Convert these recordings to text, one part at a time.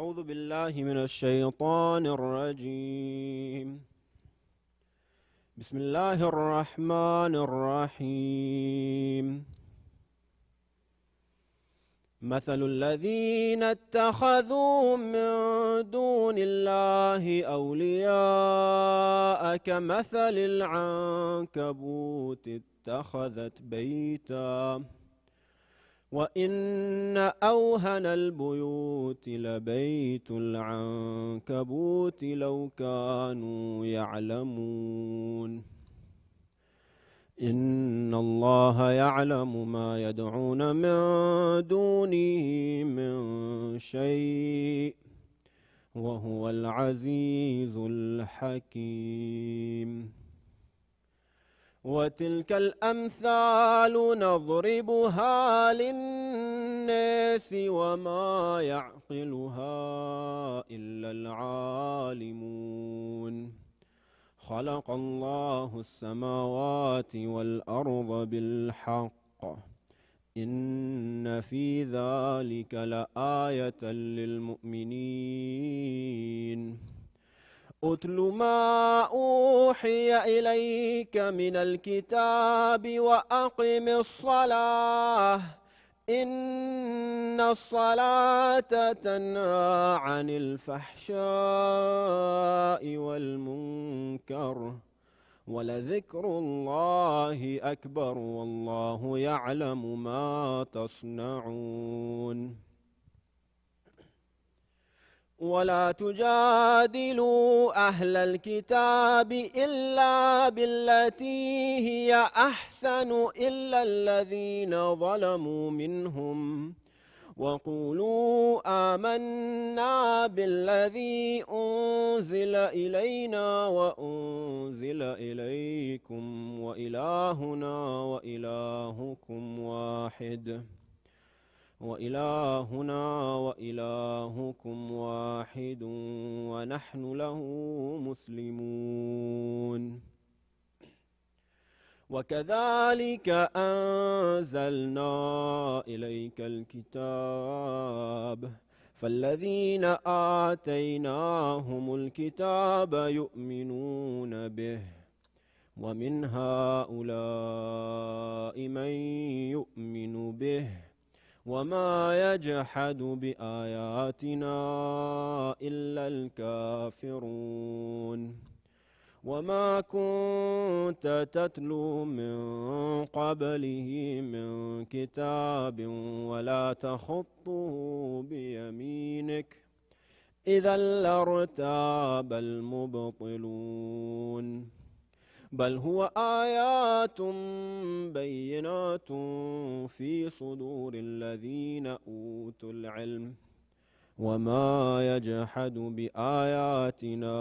أعوذ بالله من الشيطان الرجيم. بسم الله الرحمن الرحيم. مثل الذين اتخذوا من دون الله أولياء كمثل العنكبوت اتخذت بيتا وإن أوهن البيوت لبيت العنكبوت لو كانوا يعلمون. إن الله يعلم ما يدعون من دونه من شيء وهو العزيز الحكيم. وتلك الأمثال نضربها للناس وما يعقلها إلا العالمون. خلق الله السماوات والأرض بالحق إن في ذلك لآية للمؤمنين. أتل ما أوحي إليك من الكتاب وأقم الصلاة إن الصلاة تنهى عن الفحشاء والمنكر ولذكر الله أكبر والله يعلم ما تصنعون. ولا تجادلوا أهل الكتاب إلا بالتي هي أحسن إلا الذين ظلموا منهم وقولوا آمنا بالذي أنزل إلينا وأنزل إليكم وإلهنا وإلهكم واحد ونحن له مسلمون. وكذلك أنزلنا إليك الكتاب فالذين آتيناهم الكتاب يؤمنون به ومن هؤلاء من يؤمن به وما يجحد بآياتنا إلا الكافرون. وما كنت تتلو من قبله من كتاب ولا تخطه بيمينك إذا لارتاب المبطلون. بل هو آيات بينات في صدور الذين أوتوا العلم وما يجحد بآياتنا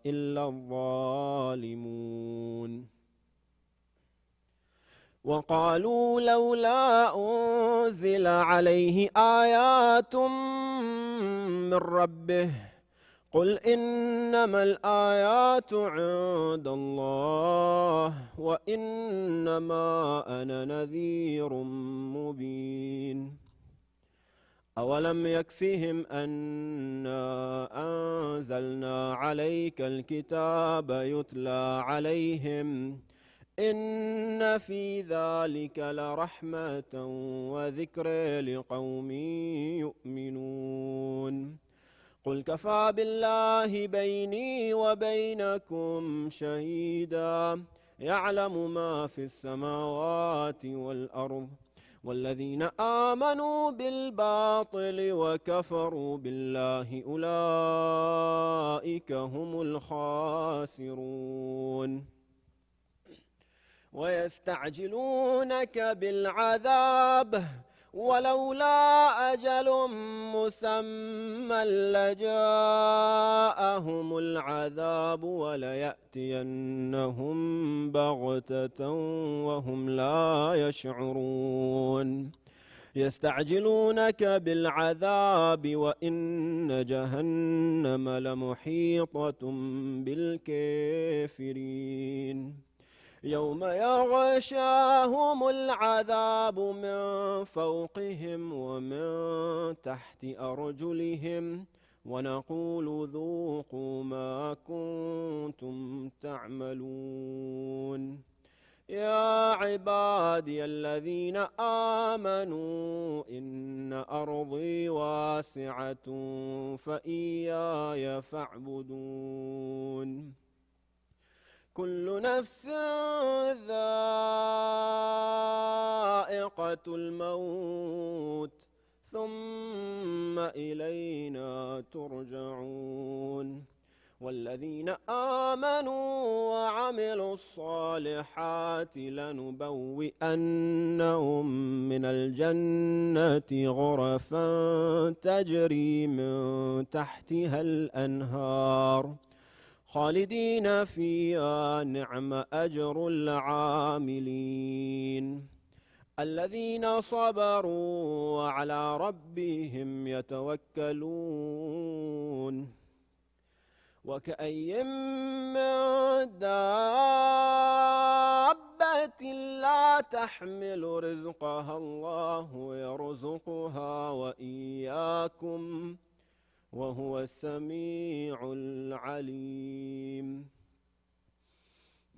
إلا الظالمون. وقالوا لولا أنزل عليه آيات من ربه قل إنما الآيات عند الله وإنما أنا نذير مبين. أولم يكفهم أنا أنزلنا عليك الكتاب يتلى عليهم إن في ذلك لرحمة وذكر لقوم يؤمنون. قل كفى بالله بيني وبينكم شهيدا يعلم ما في السماوات والأرض والذين آمنوا بالباطل وكفروا بالله أولئك هم الخاسرون. ويستعجلونك بالعذاب ولولا أجل مسمى لجاءهم العذاب وليأتينهم بغتة وهم لا يشعرون. يستعجلونك بالعذاب وإن جهنم لمحيطة بالكافرين. يوم يغشاهم العذاب من فوقهم ومن تحت أرجلهم ونقول ذوقوا ما كنتم تعملون. يا عبادي الذين آمنوا إن أرضي واسعة فإياي فاعبدون. كل نفس ذائقة الموت ثم إلينا ترجعون. والذين آمنوا وعملوا الصالحات لنبوئنهم من الجنة غرفا تجري من تحتها الأنهار خالدين فيها نعم أجر العاملين الذين صبروا وعلى ربهم يتوكلون. وكأي من دابة لا تحمل رزقها الله يرزقها وإياكم وهو السميع العليم.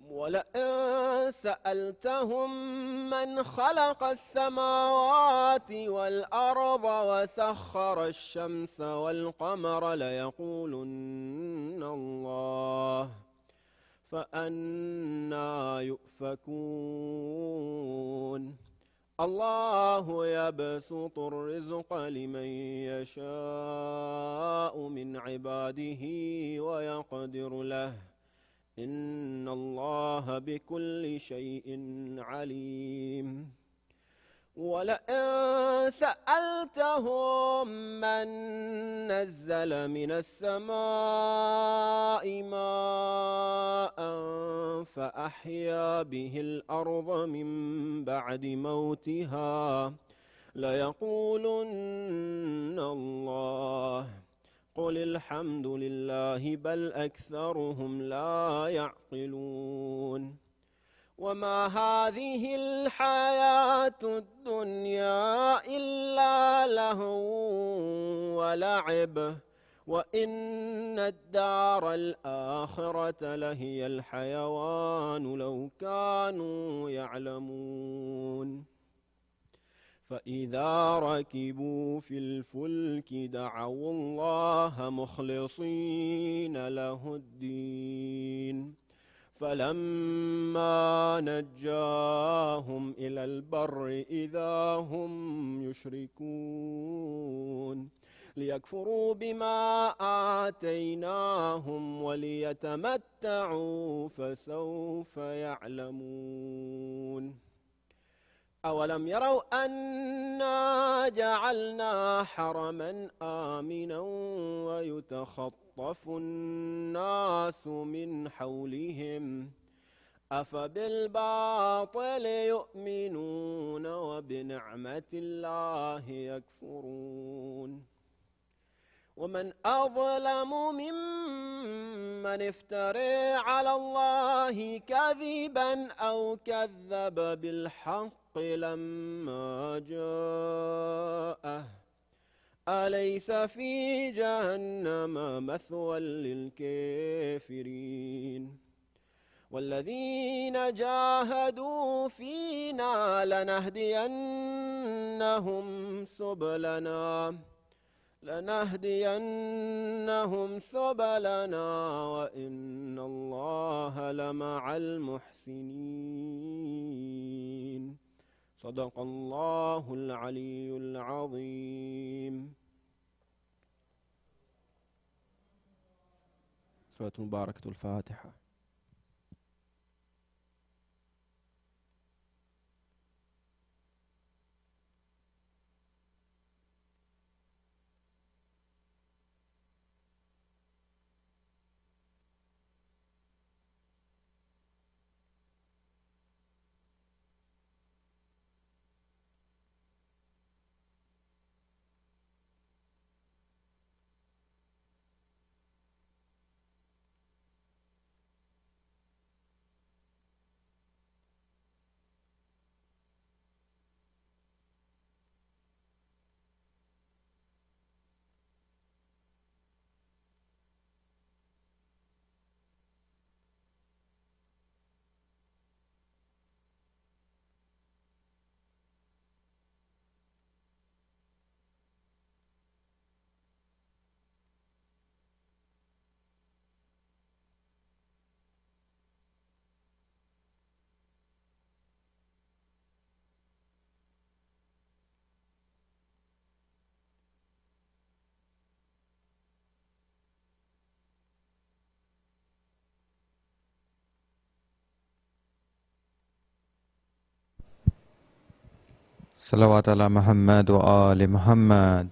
ولئن سألتهم من خلق السماوات والأرض وسخر الشمس والقمر ليقولن الله فأنى يؤفكون. الله يبسط الرزق لمن يشاء من عباده ويقدر له إن الله بكل شيء عليم. ولئن سألتهم من نزل من السماء ماء فأحيا به الأرض من بعد موتها ليقولن الله قل الحمد لله بل أكثرهم لا يعقلون. وما هذه الحياة الدنيا إلا لهو ولعب وإن الدار الآخرة لهي الحيوان لو كانوا يعلمون. فإذا ركبوا في الفلك دعوا الله مخلصين له الدين فلما نجاهم إلى البر إذا هم يشركون ليكفروا بما آتيناهم وليتمتعوا فسوف يعلمون. أولم يروا أنا جعلنا حرما آمنا ويتخطف الناس من حولهم أفبالباطل يؤمنون وبنعمة الله يكفرون. ومن أظلم ممن افترى على الله كذبا أو كذب بالحق لما جاءه أليس في جهنم مثوى للكافرين. والذين جاهدوا فينا لنهدينهم سبلنا وإن الله لمع المحسنين. صدق الله العلي العظيم. سورة مباركة الفاتحة. صلوات على محمد وآل محمد.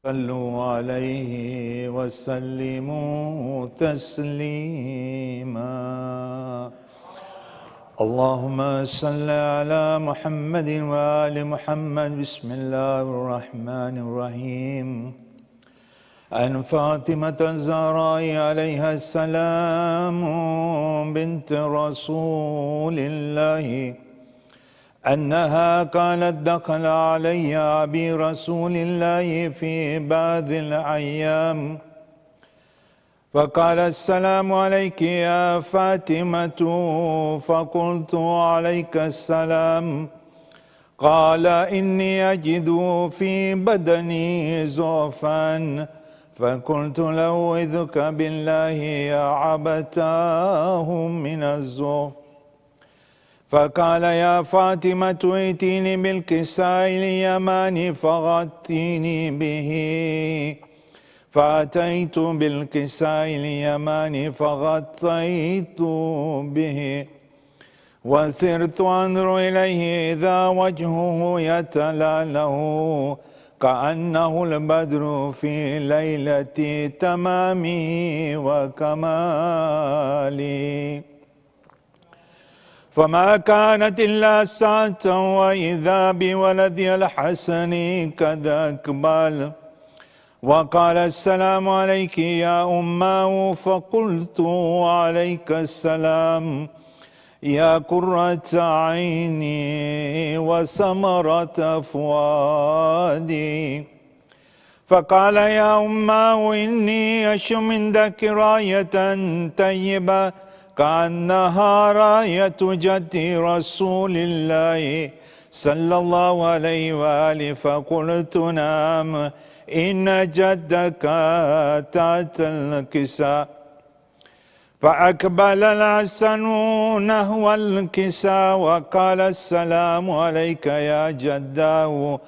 صلوا عليه وسلموا تسليما. اللهم صل على محمد وآل محمد. بسم الله الرحمن الرحيم. عن فاطمة الزهراء عليها السلام بنت رسول الله أنها قالت دخل علي أبي رسول الله في بعض الأيام فقال السلام عليك يا فاطمة، فقلت عليك السلام. قال إني أجد في بدني ضعفا، فقلت لأعوذك بالله يا عبتاه من الضعف. فقال يا فاطمة ائتيني بالكساء اليماني فغطيني به. فأتيت بالكساء اليماني فغطيت به، وسرت أنظر إليه إذا وجهه يتلألأ كأنه البدر في ليلة تمامه وكماله. فما كانت إلا ساعة وإذا بولدي الحسن قد أقبل وقال السلام عليك يا أماه. فقلت عليك السلام يا قرة عيني وثمرة فؤادي. فقال يا أماه إني أشم عندك راية طيبة كأنها راية جد رسول الله صلى الله عليه وآله. فقلت نعم إن جدك تحت الكساء. فأقبل الحسن نحو الكساء وقال السلام عليك يا جداه.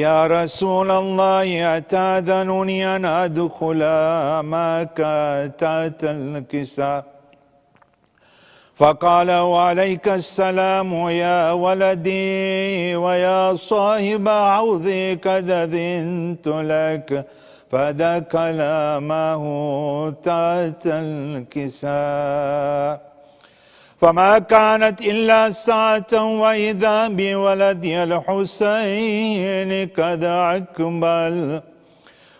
يا رسول الله أتأذنني أن أدخل معك تحت الكساء؟ فقال وعليك السلام يا ولدي ويا صاحب حوضي قد أذنت لك. فدخل معه تحت الكساء. فما كانت إلا ساعة وإذا بولدي الحسين قد أقبل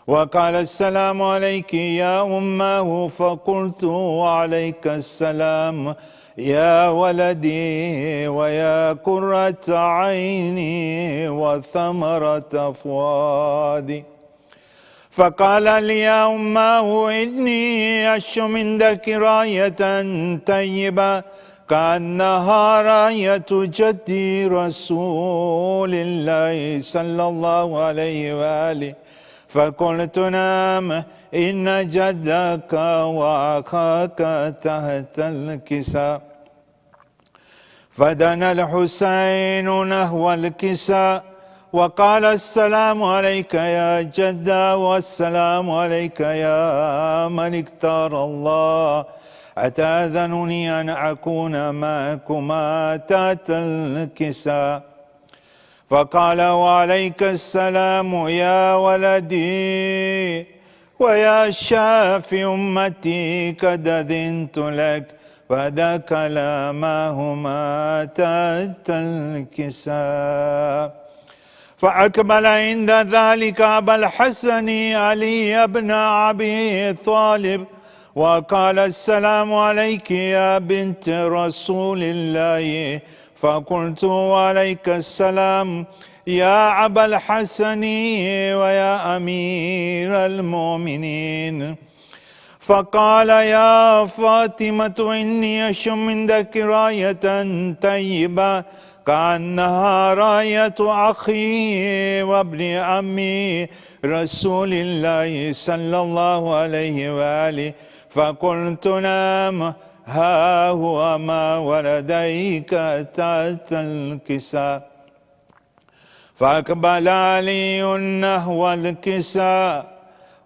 وقال السلام عليك يا أماه. فقلت وعليك السلام يا ولدي ويا قرة عيني وثمرة فؤادي. فقال لي يا أماه إني أشم عندك راية طيبة كأنها راية جدي رسول الله صلى الله عليه وآله. فقلت نعم إن جدك وأخاك تحت الكساء. فدنا الحسين نحو الكساء وقال السلام عليك يا جدا والسلام عليك يا من اختار الله. أتأذنني أن أكون معكما تحت الكساء؟ فقال وعليك السلام يا ولدي ويا شافي أمتي قد أذنت لك. فدخل معهما تحت الكساء. فأقبل عند ذلك أبا الحسن علي بن أبي طالب وقال السلام عليك يا بنت رسول الله. فقلت وعليك السلام يا أبا الحسن ويا أمير المؤمنين. فقال يا فاطمة إني أشم عندك راية طيبة كأنها راية أخي وابن عمي رسول الله صلى الله عليه وآله فقلت نام ها هو ما ولديك تحت الكساء. فأقبل علي نحو الكساء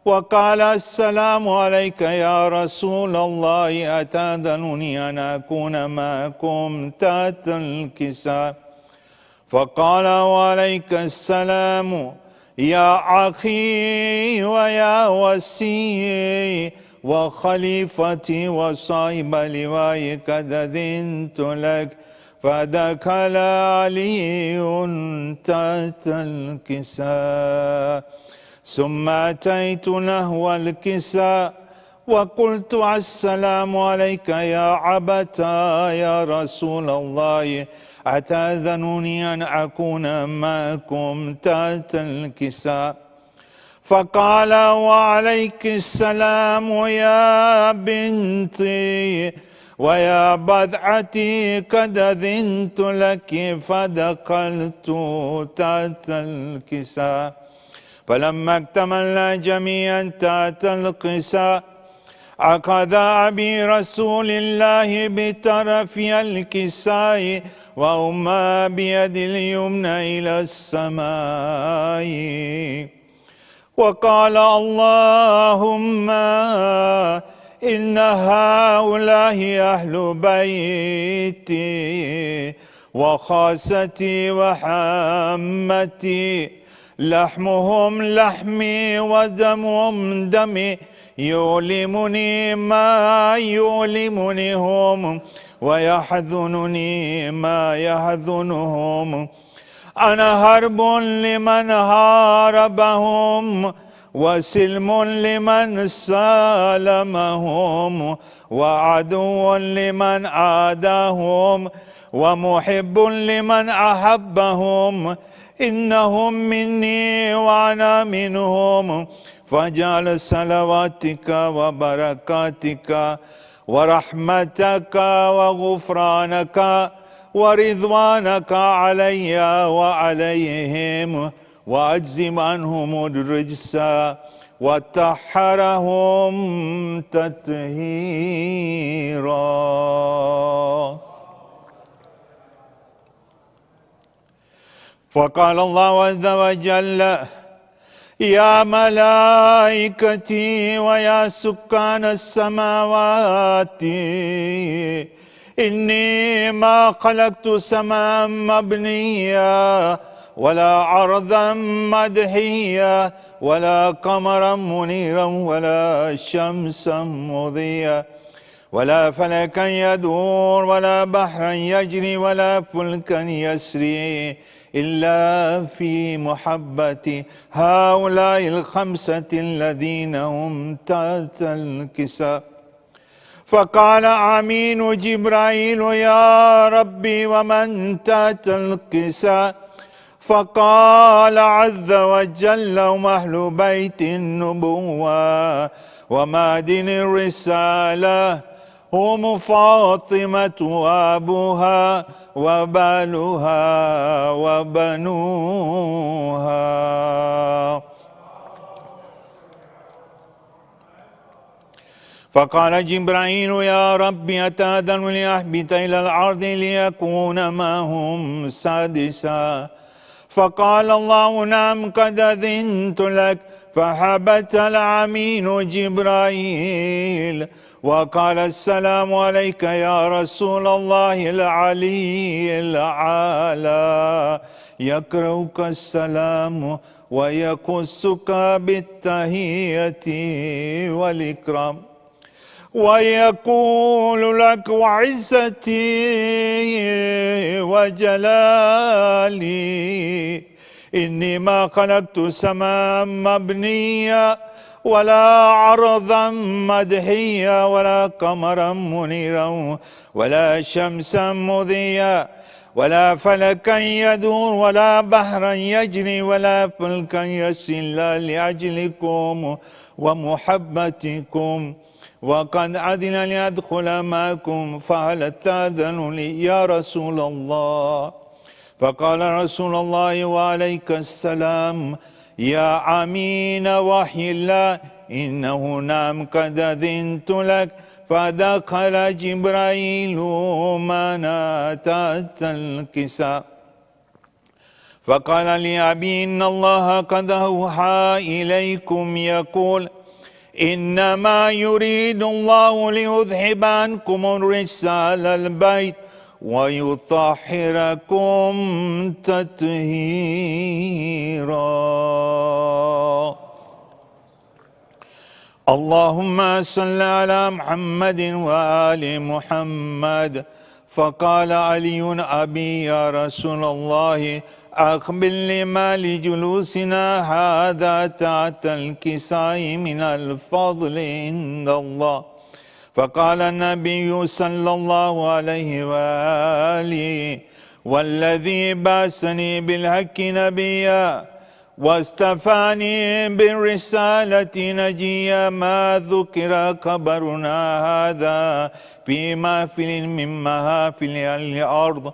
وقال السلام عليك يا رسول الله أتأذنني أن أكون معكم تحت الكساء؟ فقال وعليك السلام يا أخي ويا وسيي وخليفتي وصاحب لواء قد أذنت لك. فدخل علي تحت الكساء ثم أتيت نحو الكساء وقلت السلام عليك يا عبتا يا رسول الله أتأذنني أن أكون معكم تحت الكساء؟ فقال وعليك السلام يا بنتي ويا بضعتي قد أذنت لك. فدخلت تحت الكساء فلما اكتملنا جميعا تحت الكساء أخذ أبي رسول الله بطرف الكساء وهما بيد اليمنى إلى السماء وقال اللهم إن هؤلاء أهل بيتي وخاصتي وحمتي لحمهم لحمي ودمهم دمي يؤلمني ما يؤلمنهم ويحزنني ما يحزنهم. أنا حرب لمن حاربهم وسلم لمن سالمهم وعدو لمن عاداهم ومحب لمن أحبهم. إنهم مني وأنا منهم. فاجعل صلواتك وبركاتك ورحمتك وغفرانك ورضوانك علي وعليهم وأجزم عنهم الرجس وطهرهم تطهيرا. فقال الله عز وجل يا ملائكتي ويا سكان السماوات إني ما خلقت سماء مبنيا ولا عرضا مدحيا ولا قمرا منيرا ولا شمسا مضيا ولا فلكا يدور ولا بحرا يجري ولا فلكا يسري إلا في محبة هؤلاء الخمسة الذين هم تحت الكساء. فقال آمين جبرائيل يا ربي ومن تحت الكساء؟ فقال عز وجل هم أهل بيت النبوة ومعدن الرسالة هم فاطمة وأبوها وبالها وبنوها. فقال جبرائيل يا ربي أتأذن لأهبط إلى الأرض ليكون معهم سادسا؟ فقال الله نعم قد أذنت لك. فهبط الأمين جبرائيل وقال السلام عليك يا رسول الله العلي الأعلى يقرأك السلام ويقصك بالتحية والإكرام ويقول لك وعزتي وجلالي إني ما خلقت سماء مبنيا ولا عرضا مدحيا ولا قمرا منيرا ولا شمسا مضيا ولا فلكا يدور ولا بحرا يجري ولا فلكا يسير لأجلكم ومحبتكم وقد أذن لي أدخل معكم فهل تأذن لي يا رسول الله؟ فقال رسول الله وعليك السلام يا أمين وحي الله إنه نام قد أذنت لك. فدخل جبريل مناة الكساء فقال لأبي إن الله قد أوحى إليكم يقول إنما يريد الله ليذهب عنكم الرجس أهل البيت ويطهركم تطهيرا. اللهم صل على محمد وآل محمد. فقال علي أبي يا رسول الله أخبرني ما لجلوسنا هذا تحت الكساء من الفضل عند الله. فقال النبي صلى الله عليه وآله والذي بعثني بالحق نبيا واستفاني بالرسالة نجيا ما ذكر خبرنا هذا في محفل من محافل الأرض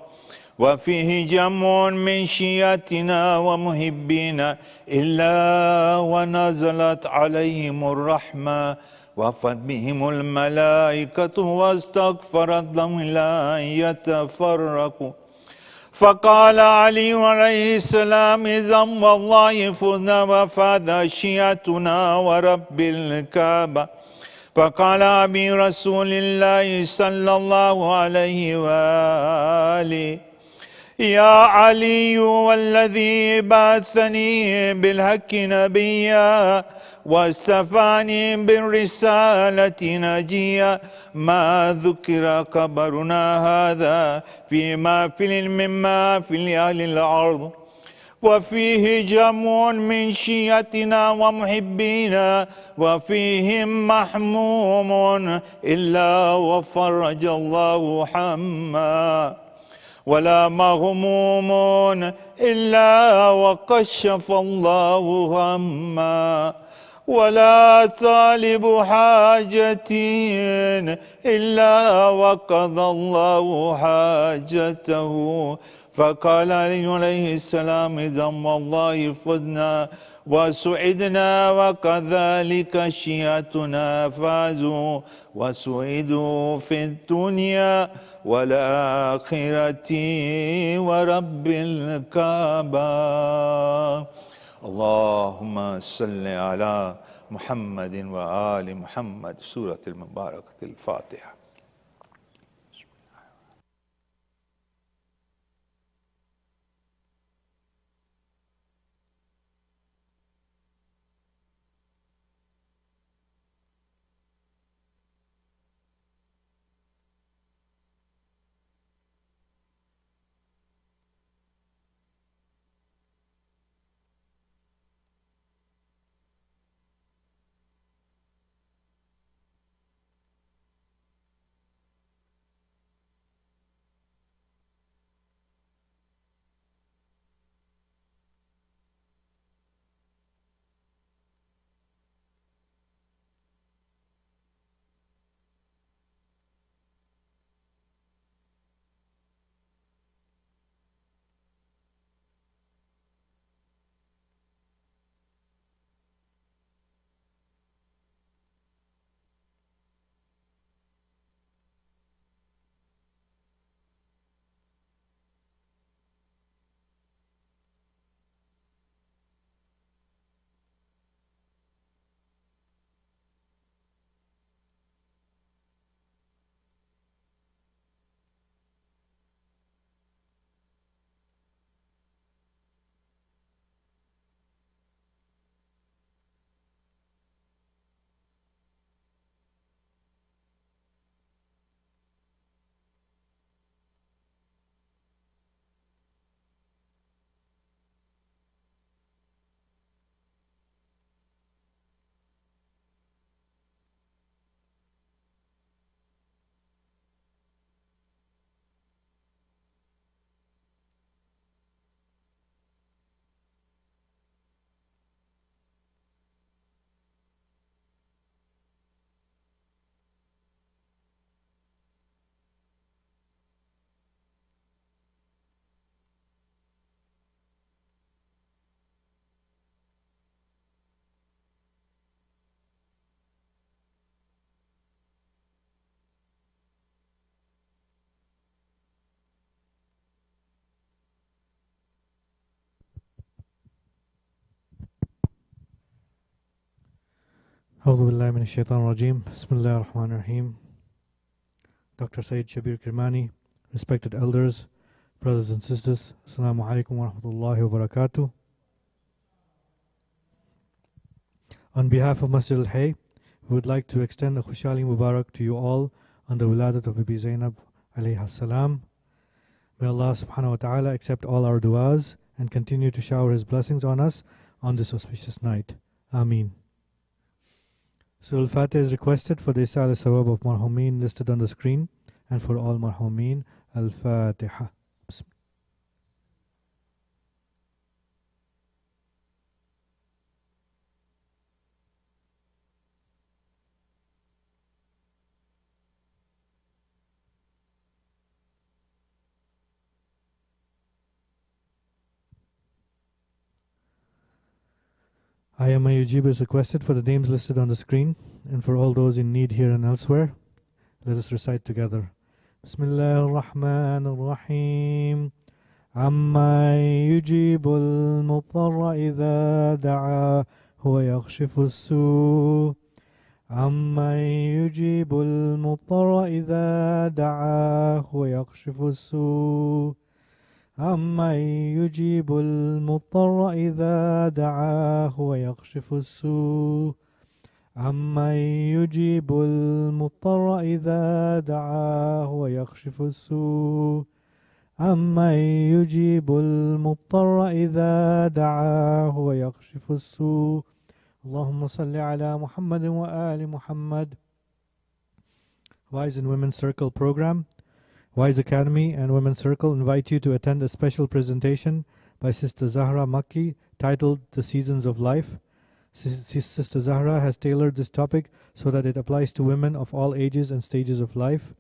وفيه جمع من شيعتنا ومحبينا إلا ونزلت عليهم الرحمة وفت بهم الملائكة واستغفرت لهم لا يتفرقوا. فقال علي عليه السلام إذا والله فزنا وفاز شيعتنا ورب الكعبة. فقال أبي رسول الله صلى الله عليه وآله يا علي والذي بعثني بالحق نبيا واستفاني بالرسالة نجيا ما ذكر خبرنا هذا في محفل من محافل أهل الأرض وفيه جمع من شيعتنا ومحبينا وفيهم محموم إلا وفرج الله حما ولا مغموم إلا وكشف الله هما ولا طالب حاجة إلا وقضى الله حاجته. فقال عليه السلام إذا والله فزنا وسعدنا وكذلك شيعتنا فازوا وسعدوا في الدنيا والآخرة ورب الكعبة. اللهم صل على محمد وآل محمد. سورة المباركة الفاتحة. أعوذ بالله من الشيطان الرجيم. بسم الله الرحمن الرحيم. Dr. Sayyid Shabir Kirmani, respected elders, brothers and sisters, Assalamu alaikum wa rahmatullahi wa barakatuh. On behalf of Masjid Al Hayy, we would like to extend a Khushali Mubarak to you all on the Wiladat of Bibi Zaynab alayha salam. May Allah subhanahu wa ta'ala accept all our du'as and continue to shower His blessings on us on this auspicious night. Ameen. Surah Al-Fatiha is requested for the Isal Sawab of Marhumeen listed on the screen and for all Marhumeen. Al-Fatiha. Ayama Yujib is requested for the names listed on the screen and for all those in need here and elsewhere. Let us recite together. Bismillah ar-Rahman ar-Rahim. Amma yujibu al-mutarra idha da'a huwa yakhshifu as-su. Amma yujibu al-mutarra idha da'a huwa yakhshifu as-su. أَمَّنْ يُجِيبُ الْمُضْطَرَّ إِذَا دَعَاهُ وَيَكْشِفُ السُّوءَ أَمَّنْ يُجِيبُ الْمُضْطَرَّ إِذَا دَعَاهُ وَيَكْشِفُ السُّوءَ أَمَّنْ يُجِيبُ الْمُضْطَرَّ إِذَا دَعَاهُ وَيَكْشِفُ السُّوءَ اللهم صل على محمد وآل محمد. Wise in Women's Circle program. Wise Academy and Women's Circle invite you to attend a special presentation by Sister Zahra Makki titled The Seasons of Life. Sister Zahra has tailored this topic so that it applies to women of all ages and stages of life.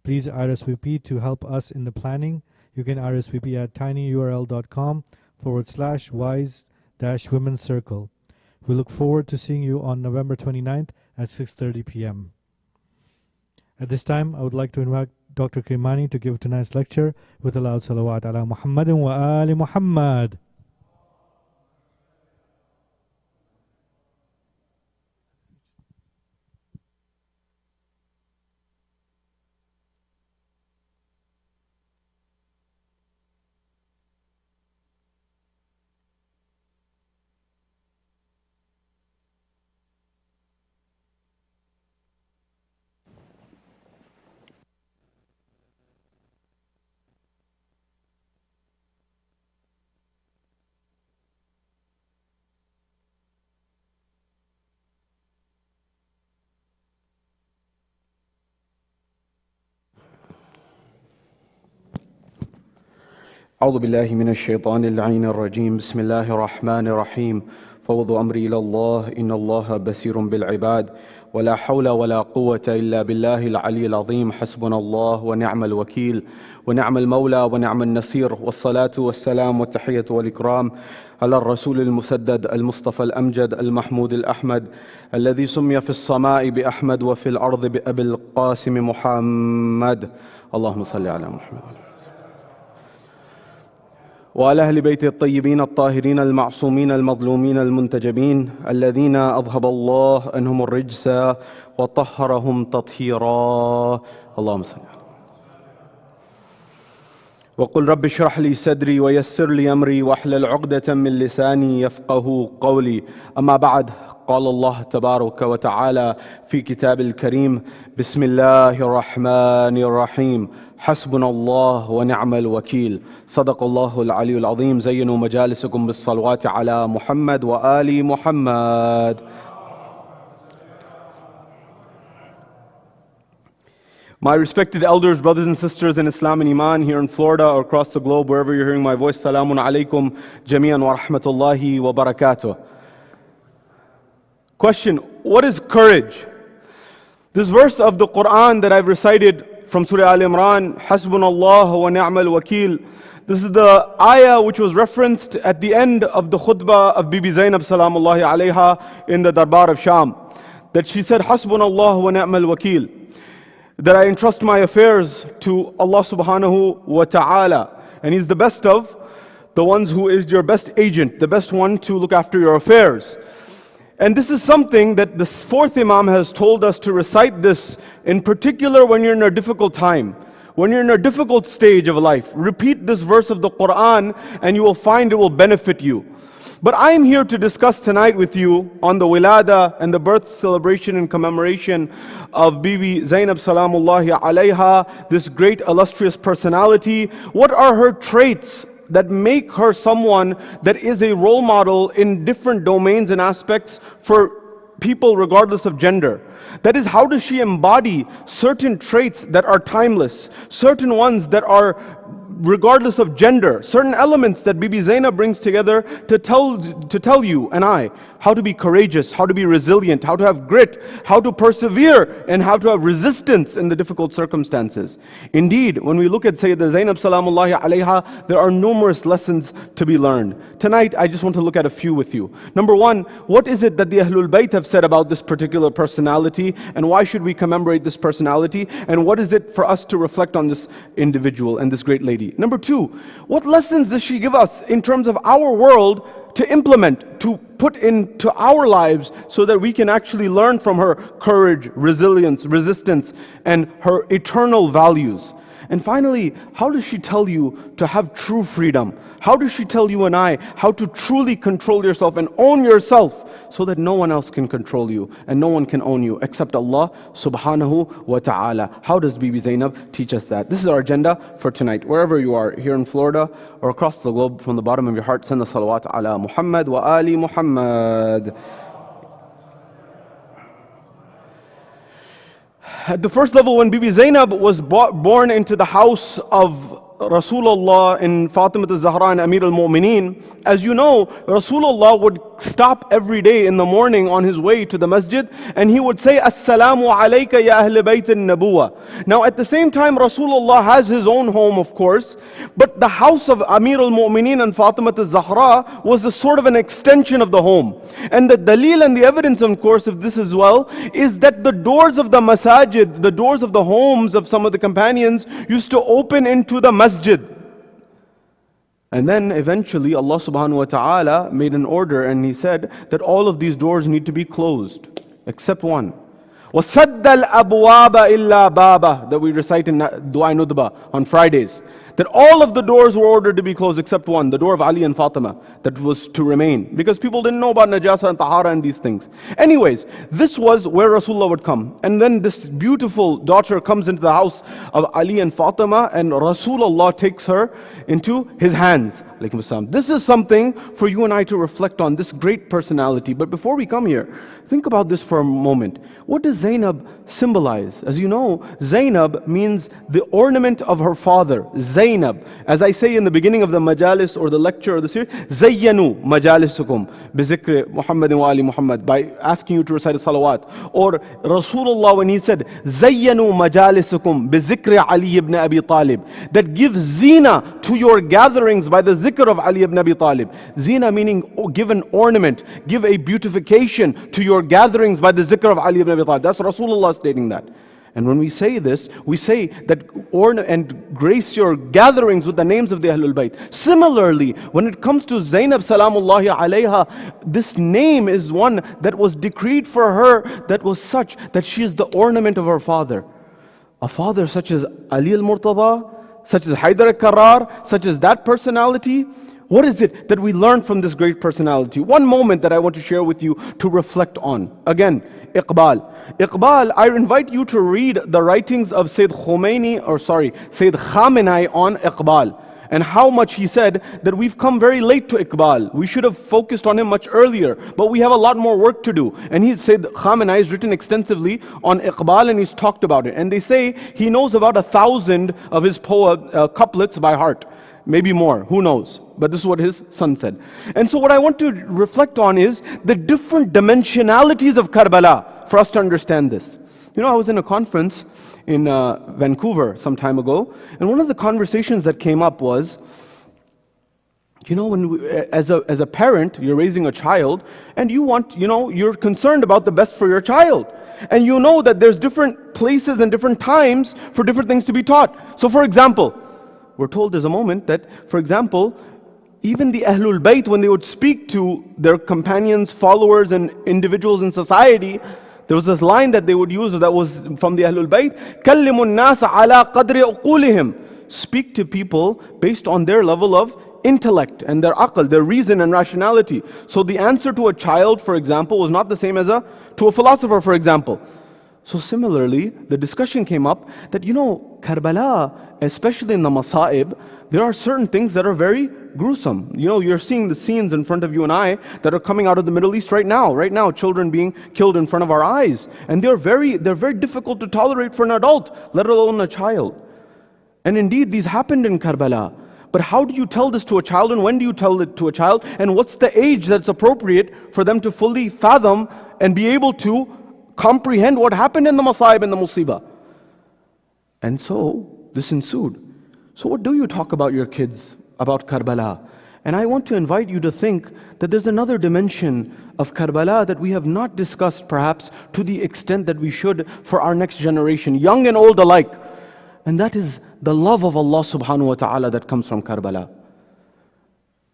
Please RSVP to help us in the planning. You can RSVP at tinyurl.com/wise-women's circle. We look forward to seeing you on November 29th at 6:30 p.m. At this time, I would like to invite Dr. Kirmani to give tonight's lecture with a loud salawat ala Muhammadin wa ali Muhammad. أعوذ بالله من الشيطان اللعين الرجيم. بسم الله الرحمن الرحيم. فوض أمري إلى الله إن الله بصير بالعباد ولا حول ولا قوة إلا بالله العلي العظيم. حسبنا الله ونعم الوكيل ونعم المولى ونعم النصير. والصلاة والسلام والتحية والإكرام على الرسول المسدد المصطفى الأمجد المحمود الأحمد الذي سمي في السماء بأحمد وفي الأرض بأبي القاسم محمد. اللهم صل على محمد وعلى أهل بيت الطيبين الطاهرين المعصومين المظلومين المنتجبين الذين أذهب الله عنهم الرجس وطهرهم تطهيرا. اللهم صل على وقل رب اشرح لي صدري ويسر لي أمري واحلل عقدة من لساني يفقه قولي. أما بعد، قال الله تبارك وتعالى في كتاب الكريم: بسم الله الرحمن الرحيم. حسبنا الله ونعم الوكيل. صدق الله العلي العظيم. زينوا مجالسكم بالصلوات على محمد وآل محمد. My respected elders, brothers and sisters in Islam and Iman here in Florida or across the globe, wherever you're hearing my voice, Salamun alaikum jami'an wa rahmatullahi wa barakatuh. Question: what is courage? This verse of the Quran that I've recited from Surah Al Imran, Hasbunallah wa ni'mal wakil. This is the ayah which was referenced at the end of the khutbah of Bibi Zaynab salamullahi alayha in the Darbar of Sham. That she said, Hasbunallah wa ni'mal wakil. That I entrust my affairs to Allah subhanahu wa ta'ala. And He's the best of the ones who is your best agent, the best one to look after your affairs. And this is something that the fourth Imam has told us to recite this, in particular when you're in a difficult time, when you're in a difficult stage of life. Repeat this verse of the Quran and you will find it will benefit you. But I am here to discuss tonight with you on the Wilada and the birth celebration and commemoration of Bibi Zaynab Salamullahi alayha, this great illustrious personality. What are her traits that make her someone that is a role model in different domains and aspects for people regardless of gender? That is, how does she embody certain traits that are timeless, certain ones that are regardless of gender, certain elements that Bibi Zainab brings together to tell you and I how to be courageous, how to be resilient, how to have grit, how to persevere, and how to have resistance in the difficult circumstances. Indeed, when we look at Sayyidah Zainab Salamullahi alayha, there are numerous lessons to be learned. Tonight, I just want to look at a few with you. Number one, what is it that the Ahlul Bayt have said about this particular personality, and why should we commemorate this personality, and what is it for us to reflect on this individual and this great lady? Number two, what lessons does she give us in terms of our world to implement, to put into our lives so that we can actually learn from her courage, resilience, resistance, and her eternal values? And finally, how does she tell you to have true freedom? How does she tell you and I how to truly control yourself and own yourself so that no one else can control you and no one can own you except Allah subhanahu wa ta'ala? How does Bibi Zainab teach us that? This is our agenda for tonight. Wherever you are, here in Florida or across the globe, from the bottom of your heart, send the salawat ala Muhammad wa ali Muhammad. At the first level, when Bibi Zainab was born into the house of Rasulullah in Fatima al-Zahra and Amir al-Mu'mineen, as you know, Rasulullah would stop every day in the morning on his way to the masjid and he would say, Assalamu alayka ya ahl bayt al-Nabuwa. Now at the same time, Rasulullah has his own home, of course, but the house of Amir al-Mu'mineen and Fatima al-Zahra was a sort of an extension of the home. And the dalil and the evidence, of course, of this as well, is that the doors of the masajid, the doors of the homes of some of the companions used to open into the masjid. And then eventually Allah subhanahu wa ta'ala made an order and He said that all of these doors need to be closed except one. وَسَدَّ الْأَبْوَابَ إِلَّا بَابَهُ, that we recite in Dua Nudba on Fridays. That all of the doors were ordered to be closed except one, the door of Ali and Fatima, that was to remain. Because people didn't know about Najasa and Tahara and these things. Anyways, this was where Rasulullah would come. And then this beautiful daughter comes into the house of Ali and Fatima, and Rasulullah takes her into his hands. This is something for you and I to reflect on, this great personality. But before we come here, think about this for a moment. What does Zainab symbolize? As you know, Zainab means the ornament of her father, Zaynab. As I say in the beginning of the majalis or the lecture or the series, Zayyanu majalisukum bizikri Muhammadin wa ali Muhammad, by asking you to recite a salawat. Or Rasulullah, when he said, Zayyanu majalisukum bizikri Ali ibn Abi Talib, that gives zina to your gatherings by the zikr of Ali ibn Abi Talib. Zina meaning give an ornament, give a beautification to your gatherings by the zikr of Ali ibn Abi Talib. That's Rasulullah stating that. And when we say this, we say that and grace your gatherings with the names of the Ahlul Bayt. Similarly, when it comes to Zainab Salamullahi alayha, this name is one that was decreed for her, that was such that she is the ornament of her father. A father such as Ali al-Murtada, such as Haydar al-Karrar, such as that personality. What is it that we learn from this great personality? One moment that I want to share with you to reflect on. Again, Iqbal. Iqbal, I invite you to read the writings of Sayyid Khamenei on Iqbal, and how much he said that we've come very late to Iqbal. We should have focused on him much earlier, but we have a lot more work to do. And he said Khamenei has written extensively on Iqbal and he's talked about it. And they say he knows about 1,000 of his couplets by heart. Maybe more, who knows? But this is what his son said. And so what I want to reflect on is the different dimensionalities of Karbala for us to understand this. You know, I was in a conference in Vancouver some time ago, and one of the conversations that came up was, you know, when as a parent, you're raising a child, and you want, you know, you're concerned about the best for your child. And you know that there's different places and different times for different things to be taught. So for example, we're told there's a moment that, for example, even the Ahlul Bayt, when they would speak to their companions, followers, and individuals in society, there was this line that they would use that was from the Ahlul Bayt, كَلِّمُ النَّاسَ عَلَىٰ قَدْرِ أُقُولِهِمْ. Speak to people based on their level of intellect and their aql, their reason and rationality. So the answer to a child, for example, was not the same as to a philosopher, for example. So similarly, the discussion came up that, Karbala, especially in the Masa'ib, there are certain things that are very gruesome. You're seeing the scenes in front of you and I that are coming out of the Middle East right now, children being killed in front of our eyes. And they're very difficult to tolerate for an adult, let alone a child. And indeed, these happened in Karbala. But how do you tell this to a child, and when do you tell it to a child, and what's the age that's appropriate for them to fully fathom and be able to comprehend what happened in the Masa'ib and the Musibah? And so, this ensued. So what do you talk about your kids about Karbala? And I want to invite you to think that there's another dimension of Karbala that we have not discussed perhaps to the extent that we should for our next generation, young and old alike. And that is the love of Allah subhanahu wa ta'ala that comes from Karbala.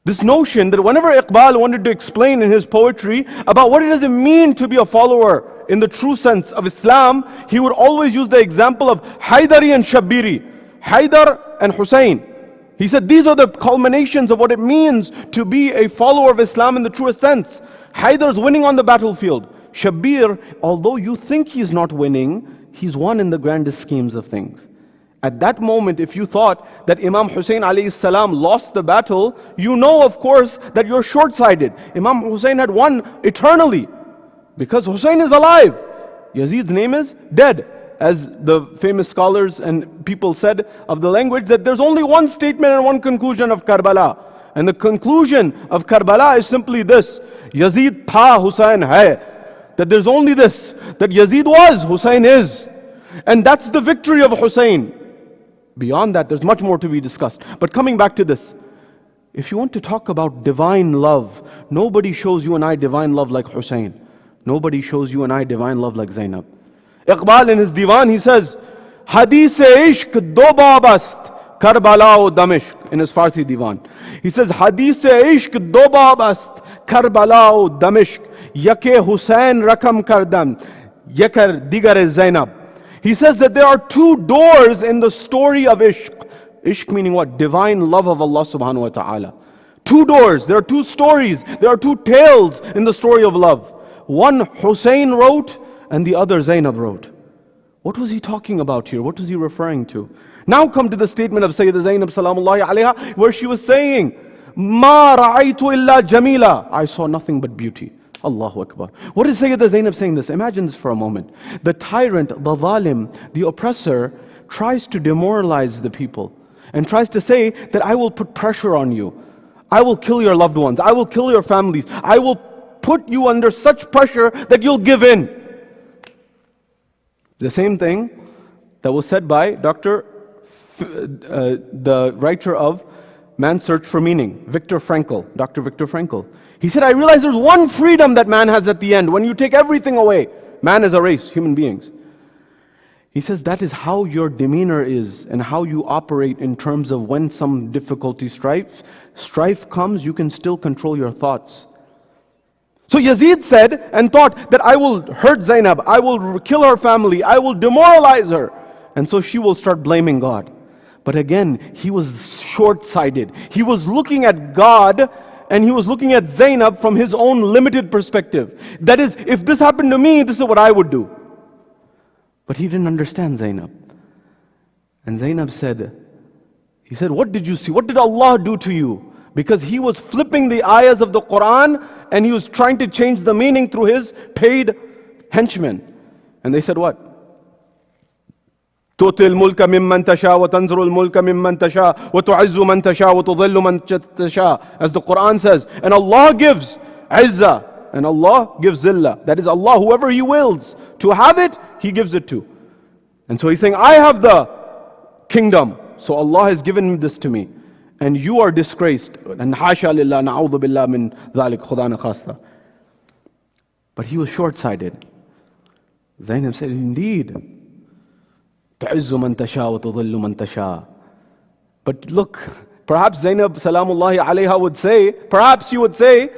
This notion that whenever Iqbal wanted to explain in his poetry about what does it mean to be a follower in the true sense of Islam, he would always use the example of Haydari and Shabbiri, Haydar and Hussein. He said these are the culminations of what it means to be a follower of Islam in the truest sense. Haydar's winning on the battlefield. Shabbir, although you think he's not winning, he's won in the grandest schemes of things. At that moment, if you thought that Imam Hussein alayhi salam lost the battle, you know of course that you're short-sighted. Imam Hussein had won eternally because Hussein is alive. Yazid's name is dead. As the famous scholars and people said of the language, that there's only one statement and one conclusion of Karbala. And the conclusion of Karbala is simply this: Yazid tha, Hussein hai. That there's only this, that Yazid was, Hussein is. And that's the victory of Hussein. Beyond that, there's much more to be discussed. But coming back to this, if you want to talk about divine love, nobody shows you and I divine love like Hussein. Nobody shows you and I divine love like Zainab. Iqbal in his divan, he says, Hadith-e-ishq do babast, Karbala-o Damishq, in his Farsi divan. He says, Hadith-e-ishq do babast, Karbala-o Damishq, Yake Hussein rakam kardam, Yakar digar Zainab. He says that there are two doors in the story of Ishq. Ishq meaning what? Divine love of Allah subhanahu wa ta'ala. Two doors, there are two stories, there are two tales in the story of love. One Hussein wrote, and the other Zainab wrote. What was he talking about here? What was he referring to? Now come to the statement of Sayyidah Zainab salamullahi alayha, where she was saying, Ma ra'aytu illa jamila. I saw nothing but beauty. Allahu Akbar. What is Sayyidah Zainab saying this? Imagine this for a moment. The tyrant, the zalim, the oppressor, tries to demoralize the people and tries to say that I will put pressure on you. I will kill your loved ones. I will kill your families. I will put you under such pressure that you'll give in. The same thing that was said by the writer of Man's Search for Meaning, Dr. Viktor Frankl. He said, I realize there's one freedom that man has at the end. When you take everything away, man is a race, human beings. He says that is how your demeanor is and how you operate in terms of when some difficulty, strife comes, you can still control your thoughts. So Yazid said and thought that I will hurt Zainab, I will kill her family, I will demoralize her. And so she will start blaming God. But again, he was short-sighted. He was looking at God and he was looking at Zainab from his own limited perspective. That is, if this happened to me, this is what I would do. But he didn't understand Zainab. And Zainab said, what did you see? What did Allah do to you? Because he was flipping the ayahs of the Quran and he was trying to change the meaning through his paid henchmen. And they said what? تُؤْتِي الْمُلْكَ مِمَّنْ تَشَاءُ وَتَنْزِعُ الْمُلْكَ مِمَّنْ تَشَاءُ وَتُعِزُّ مَنْ تَشَاءُ وَتُضِلُّ مَنْ تَشَاءُ. As the Quran says, and Allah gives izzah and Allah gives zillah. That is Allah, whoever He wills to have it, He gives it to. And so He's saying, I have the kingdom, so Allah has given this to me. And you are disgraced. And hasha lillah, na'udhu billah min dhalik, khuda na khasta. But he was short-sighted. Zainab said, indeed, tu'izzu man tasha wa tudhillu man tasha. But look, Perhaps Zaynab salamullahi alayha would say, perhaps she would say,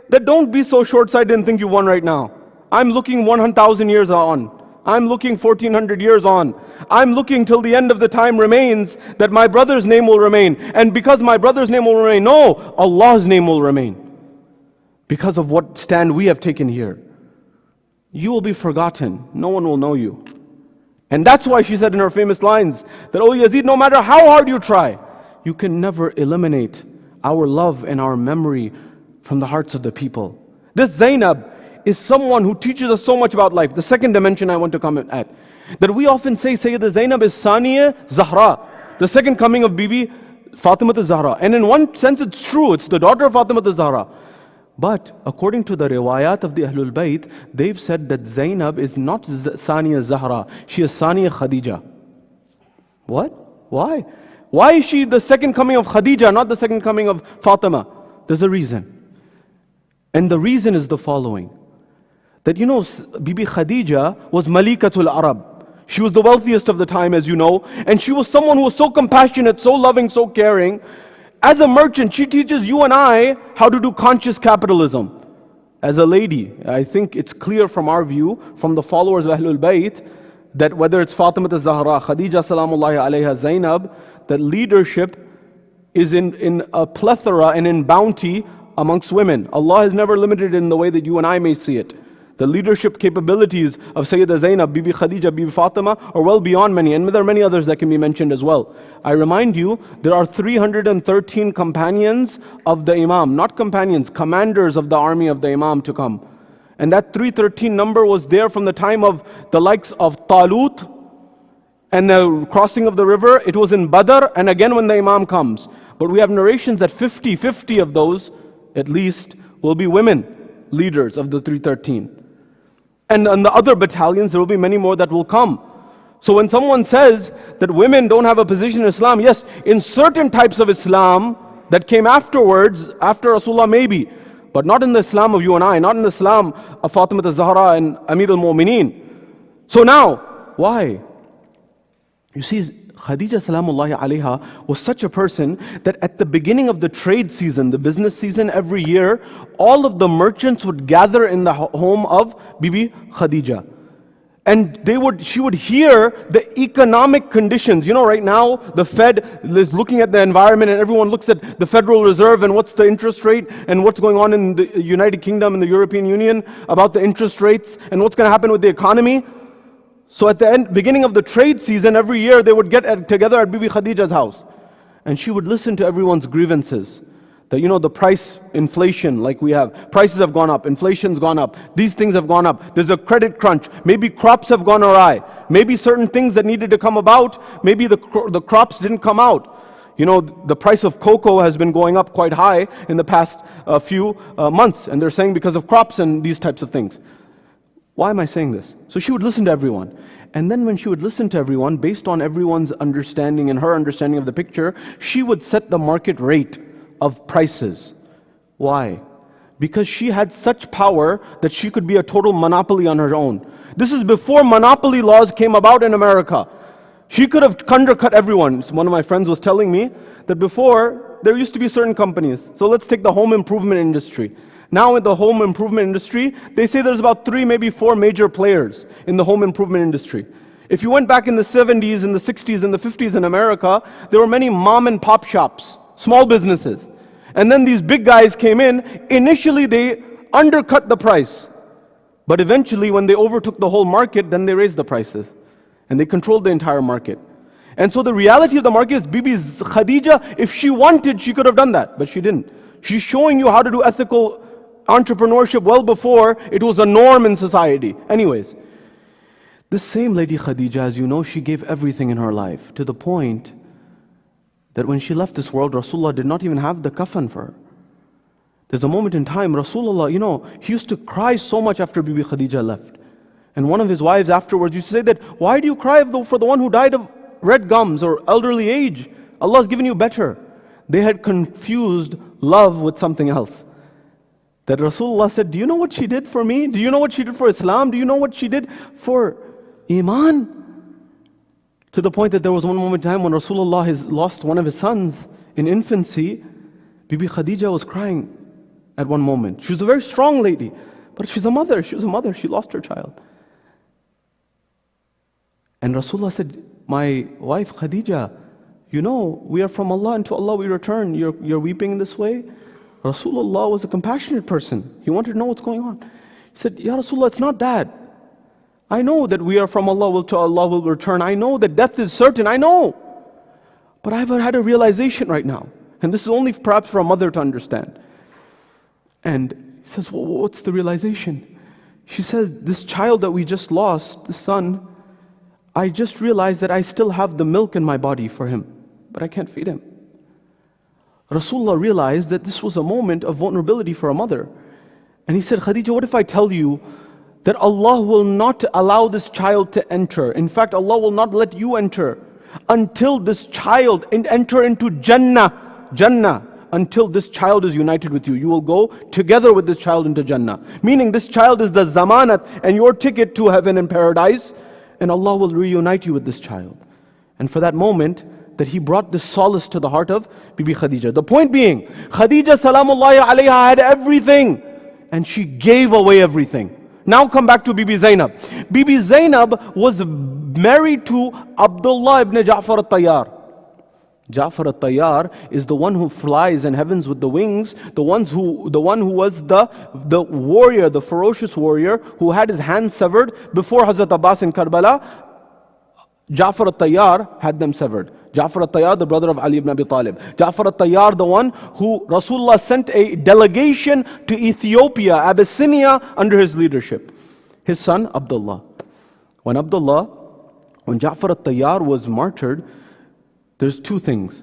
that don't be so short-sighted and think you won right now. I'm looking 1,000 years on. I'm looking 1,400 years on. I'm looking till the end of the time remains that my brother's name will remain. And because my brother's name will remain, no, Allah's name will remain. Because of what stand we have taken here. You will be forgotten. No one will know you. And that's why she said in her famous lines that, oh Yazid, no matter how hard you try, you can never eliminate our love and our memory from the hearts of the people. This Zainab is someone who teaches us so much about life. The second dimension I want to comment at, that we often say Sayyida Zainab is Saniya Zahra, the second coming of Bibi Fatima Zahra. And in one sense it's true, it's the daughter of Fatima Zahra. But according to the riwayat of the Ahlul Bayt, they've said that Zainab is not Saniya Zahra, she is Saniya Khadija. What? Why? Why is she the second coming of Khadija, not the second coming of Fatima? There's a reason. And the reason is the following. That you know, Bibi Khadija was Malikatul Arab. She was the wealthiest of the time, as you know. And she was someone who was so compassionate, so loving, so caring. As a merchant, she teaches you and I how to do conscious capitalism. As a lady, I think it's clear from our view, from the followers of Ahlul Bayt, that whether it's Fatima Zahra, Khadija salamullahi alayha, Zainab, that leadership is in a plethora and in bounty amongst women. Allah has never limited it in the way that you and I may see it. The leadership capabilities of Sayyida Zainab, Bibi Khadija, Bibi Fatima are well beyond many, and there are many others that can be mentioned as well. I remind you, there are 313 companions of the Imam, not companions, commanders of the army of the Imam to come. And that 313 number was there from the time of the likes of Talut and the crossing of the river. It was in Badr and again when the Imam comes. But we have narrations that 50 of those, at least, will be women leaders of the 313. And in the other battalions, there will be many more that will come. So when someone says that women don't have a position in Islam, yes, in certain types of Islam that came afterwards, after Rasulullah maybe, but not in the Islam of you and I, not in the Islam of Fatima Zahra and Amir al-Mu'mineen. So now, why? You see, Khadija salamullahi alayha was such a person that at the beginning of the trade season, the business season every year, all of the merchants would gather in the home of Bibi Khadija. And she would hear the economic conditions. You know, right now, the Fed is looking at the environment and everyone looks at the Federal Reserve and what's the interest rate and what's going on in the United Kingdom and the European Union about the interest rates and what's going to happen with the economy. So at the beginning of the trade season, every year they would get together at Bibi Khadija's house. And she would listen to everyone's grievances. That, you know, the price inflation like we have. Prices have gone up, inflation's gone up, these things have gone up. There's a credit crunch. Maybe crops have gone awry. Maybe certain things that needed to come about, maybe the crops didn't come out. You know, the price of cocoa has been going up quite high in the past few months. And they're saying because of crops and these types of things. Why am I saying this? So she would listen to everyone. And then when she would listen to everyone, based on everyone's understanding and her understanding of the picture, she would set the market rate of prices. Why? Because she had such power that she could be a total monopoly on her own. This is before monopoly laws came about in America. She could have undercut everyone. One of my friends was telling me that before, there used to be certain companies. So let's take the home improvement industry. Now in the home improvement industry, they say there's about 3, maybe 4 major players in the home improvement industry. If you went back in the 70s, in the 60s, and the 50s in America, there were many mom and pop shops, small businesses. And then these big guys came in. Initially they undercut the price. But eventually when they overtook the whole market, then they raised the prices. And they controlled the entire market. And so the reality of the market is Bibi Khadija, if she wanted, she could have done that. But she didn't. She's showing you how to do ethical entrepreneurship well before it was a norm in society. Anyways, this same lady Khadija, as you know, she gave everything in her life to the point that when she left this world, Rasulullah did not even have the kafan for her. There's a moment in time, Rasulullah, you know, he used to cry so much after Bibi Khadija left. And one of his wives afterwards used to say that, why do you cry for the one who died of red gums or elderly age? Allah has given you better. They had confused love with something else. That Rasulullah said, do you know what she did for me? Do you know what she did for Islam? Do you know what she did for Iman? To the point that there was one moment in time when Rasulullah has lost one of his sons in infancy, Bibi Khadija was crying at one moment. She was a very strong lady, but she's a mother. She was a mother. She lost her child. And Rasulullah said, my wife Khadija, you know, we are from Allah and to Allah we return. You're weeping in this way? Rasulullah was a compassionate person. He wanted to know what's going on. He said, Ya Rasulullah, it's not that. I know that we are from Allah, to Allah will return. I know that death is certain. I know. But I've had a realization right now. And this is only perhaps for a mother to understand. And he says, well, what's the realization? She says, this child that we just lost, the son, I just realized that I still have the milk in my body for him, but I can't feed him. Rasulullah realized that this was a moment of vulnerability for a mother. And he said, Khadija, what if I tell you that Allah will not allow this child to enter? In fact, Allah will not let you enter until this child enter into Jannah, until this child is united with you. You will go together with this child into Jannah. Meaning this child is the zamanat and your ticket to heaven and paradise, and Allah will reunite you with this child. And for that moment, that he brought this solace to the heart of Bibi Khadija. The point being, Khadija salamullahi alayha had everything, and she gave away everything. Now come back to Bibi Zaynab. Bibi Zaynab was married to Abdullah ibn Ja'far al-Tayyar. Ja'far al-Tayyar is the one who flies in heavens with the wings, the one who was the warrior, the ferocious warrior who had his hand severed before Hazrat Abbas in Karbala. Ja'far al-Tayyar had them severed. Ja'far al-Tayyar, the brother of Ali ibn Abi Talib. Ja'far al-Tayyar, the one who Rasulullah sent a delegation to Ethiopia, Abyssinia, under his leadership. His son, Abdullah. When Ja'far al-Tayyar was martyred, there's two things.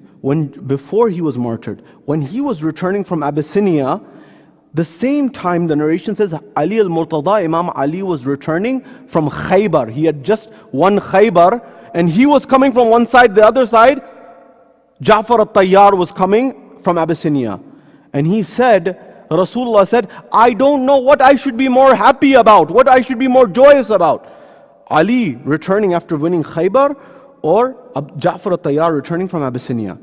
Before he was martyred, when he was returning from Abyssinia, the same time the narration says Ali al-Murtada, Imam Ali was returning from Khaybar. He had just won Khaybar, and he was coming from one side, the other side, Ja'far al-Tayyar was coming from Abyssinia. And he said, Rasulullah said, I don't know what I should be more happy about, what I should be more joyous about. Ali returning after winning Khaybar, or Ja'far al-Tayyar returning from Abyssinia.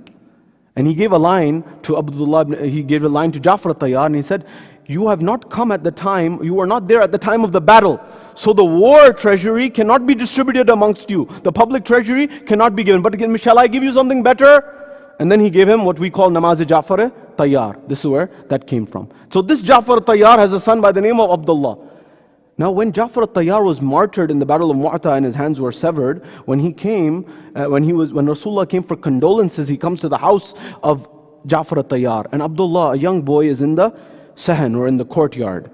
And he gave a line to Ja'far al-Tayyar, and he said, you have not come at the time, you were not there at the time of the battle. So the war treasury cannot be distributed amongst you. The public treasury cannot be given. But again, shall I give you something better? And then he gave him what we call Namaz Ja'far al-Tayyar. This is where that came from. So this Ja'far al-Tayyar has a son by the name of Abdullah. Now when Ja'far al-Tayyar was martyred in the battle of Mu'tah and his hands were severed, when Rasulullah came for condolences, he comes to the house of Ja'far al-Tayyar. And Abdullah, a young boy, is in the sahan, or in the courtyard.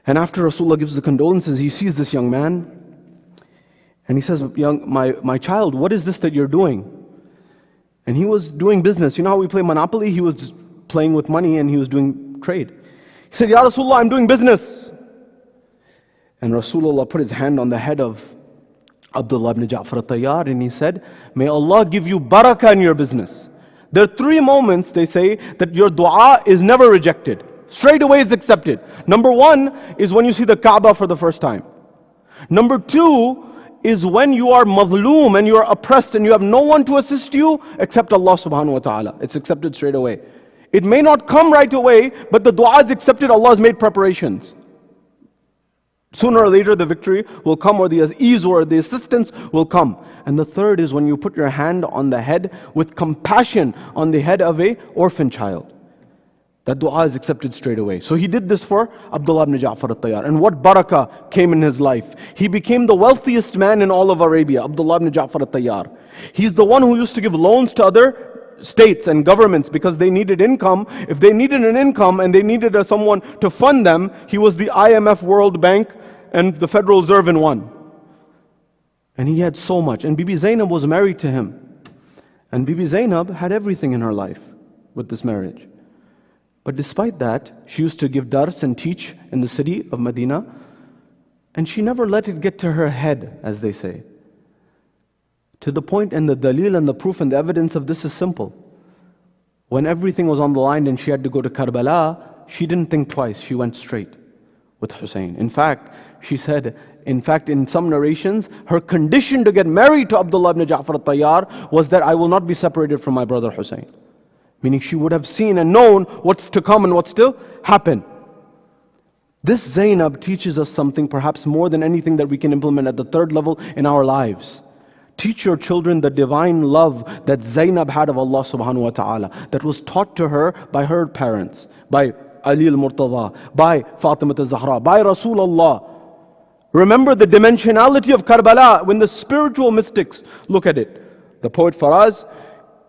And after Rasulullah gives the condolences, he sees this young man, and he says, my child, what is this that you're doing? And he was doing business. You know how we play Monopoly? He was playing with money and he was doing trade. He said, Ya Rasulullah, I'm doing business. And Rasulullah put his hand on the head of Abdullah ibn Ja'far al-Tayyar, and he said, may Allah give you barakah in your business. There are 3 moments, they say, that your dua is never rejected. Straight away is accepted. Number 1 is when you see the Kaaba for the first time. Number 2 is when you are madhloom and you are oppressed and you have no one to assist you except Allah subhanahu wa ta'ala. It's accepted straight away. It may not come right away, but the dua is accepted. Allah has made preparations. Sooner or later the victory will come, or the ease or the assistance will come. And the third is when you put your hand on the head with compassion on the head of an orphan child. That dua is accepted straight away. So he did this for Abdullah ibn Ja'far al-Tayyar. And what barakah came in his life. He became the wealthiest man in all of Arabia, Abdullah ibn Ja'far al-Tayyar. He's the one who used to give loans to other states and governments because they needed income. If they needed an income and they needed someone to fund them, he was the IMF, World Bank, and the Federal Reserve in one. And he had so much. And Bibi Zaynab was married to him. And Bibi Zaynab had everything in her life with this marriage. But despite that, she used to give dars and teach in the city of Medina. And she never let it get to her head, as they say. To the point, and the dalil and the proof and the evidence of this is simple. When everything was on the line and she had to go to Karbala, she didn't think twice. She went straight with Hussein. In fact, she said, in some narrations, her condition to get married to Abdullah ibn Ja'far al-Tayyar was that I will not be separated from my brother Hussein. Meaning she would have seen and known what's to come and what's to happen. This Zaynab teaches us something perhaps more than anything that we can implement at the third level in our lives. Teach your children the divine love that Zaynab had of Allah subhanahu wa ta'ala, that was taught to her by her parents, by Ali al-Murtada, by Fatima al-Zahra, by Rasulullah. Remember the dimensionality of Karbala when the spiritual mystics look at it. The poet Faraz,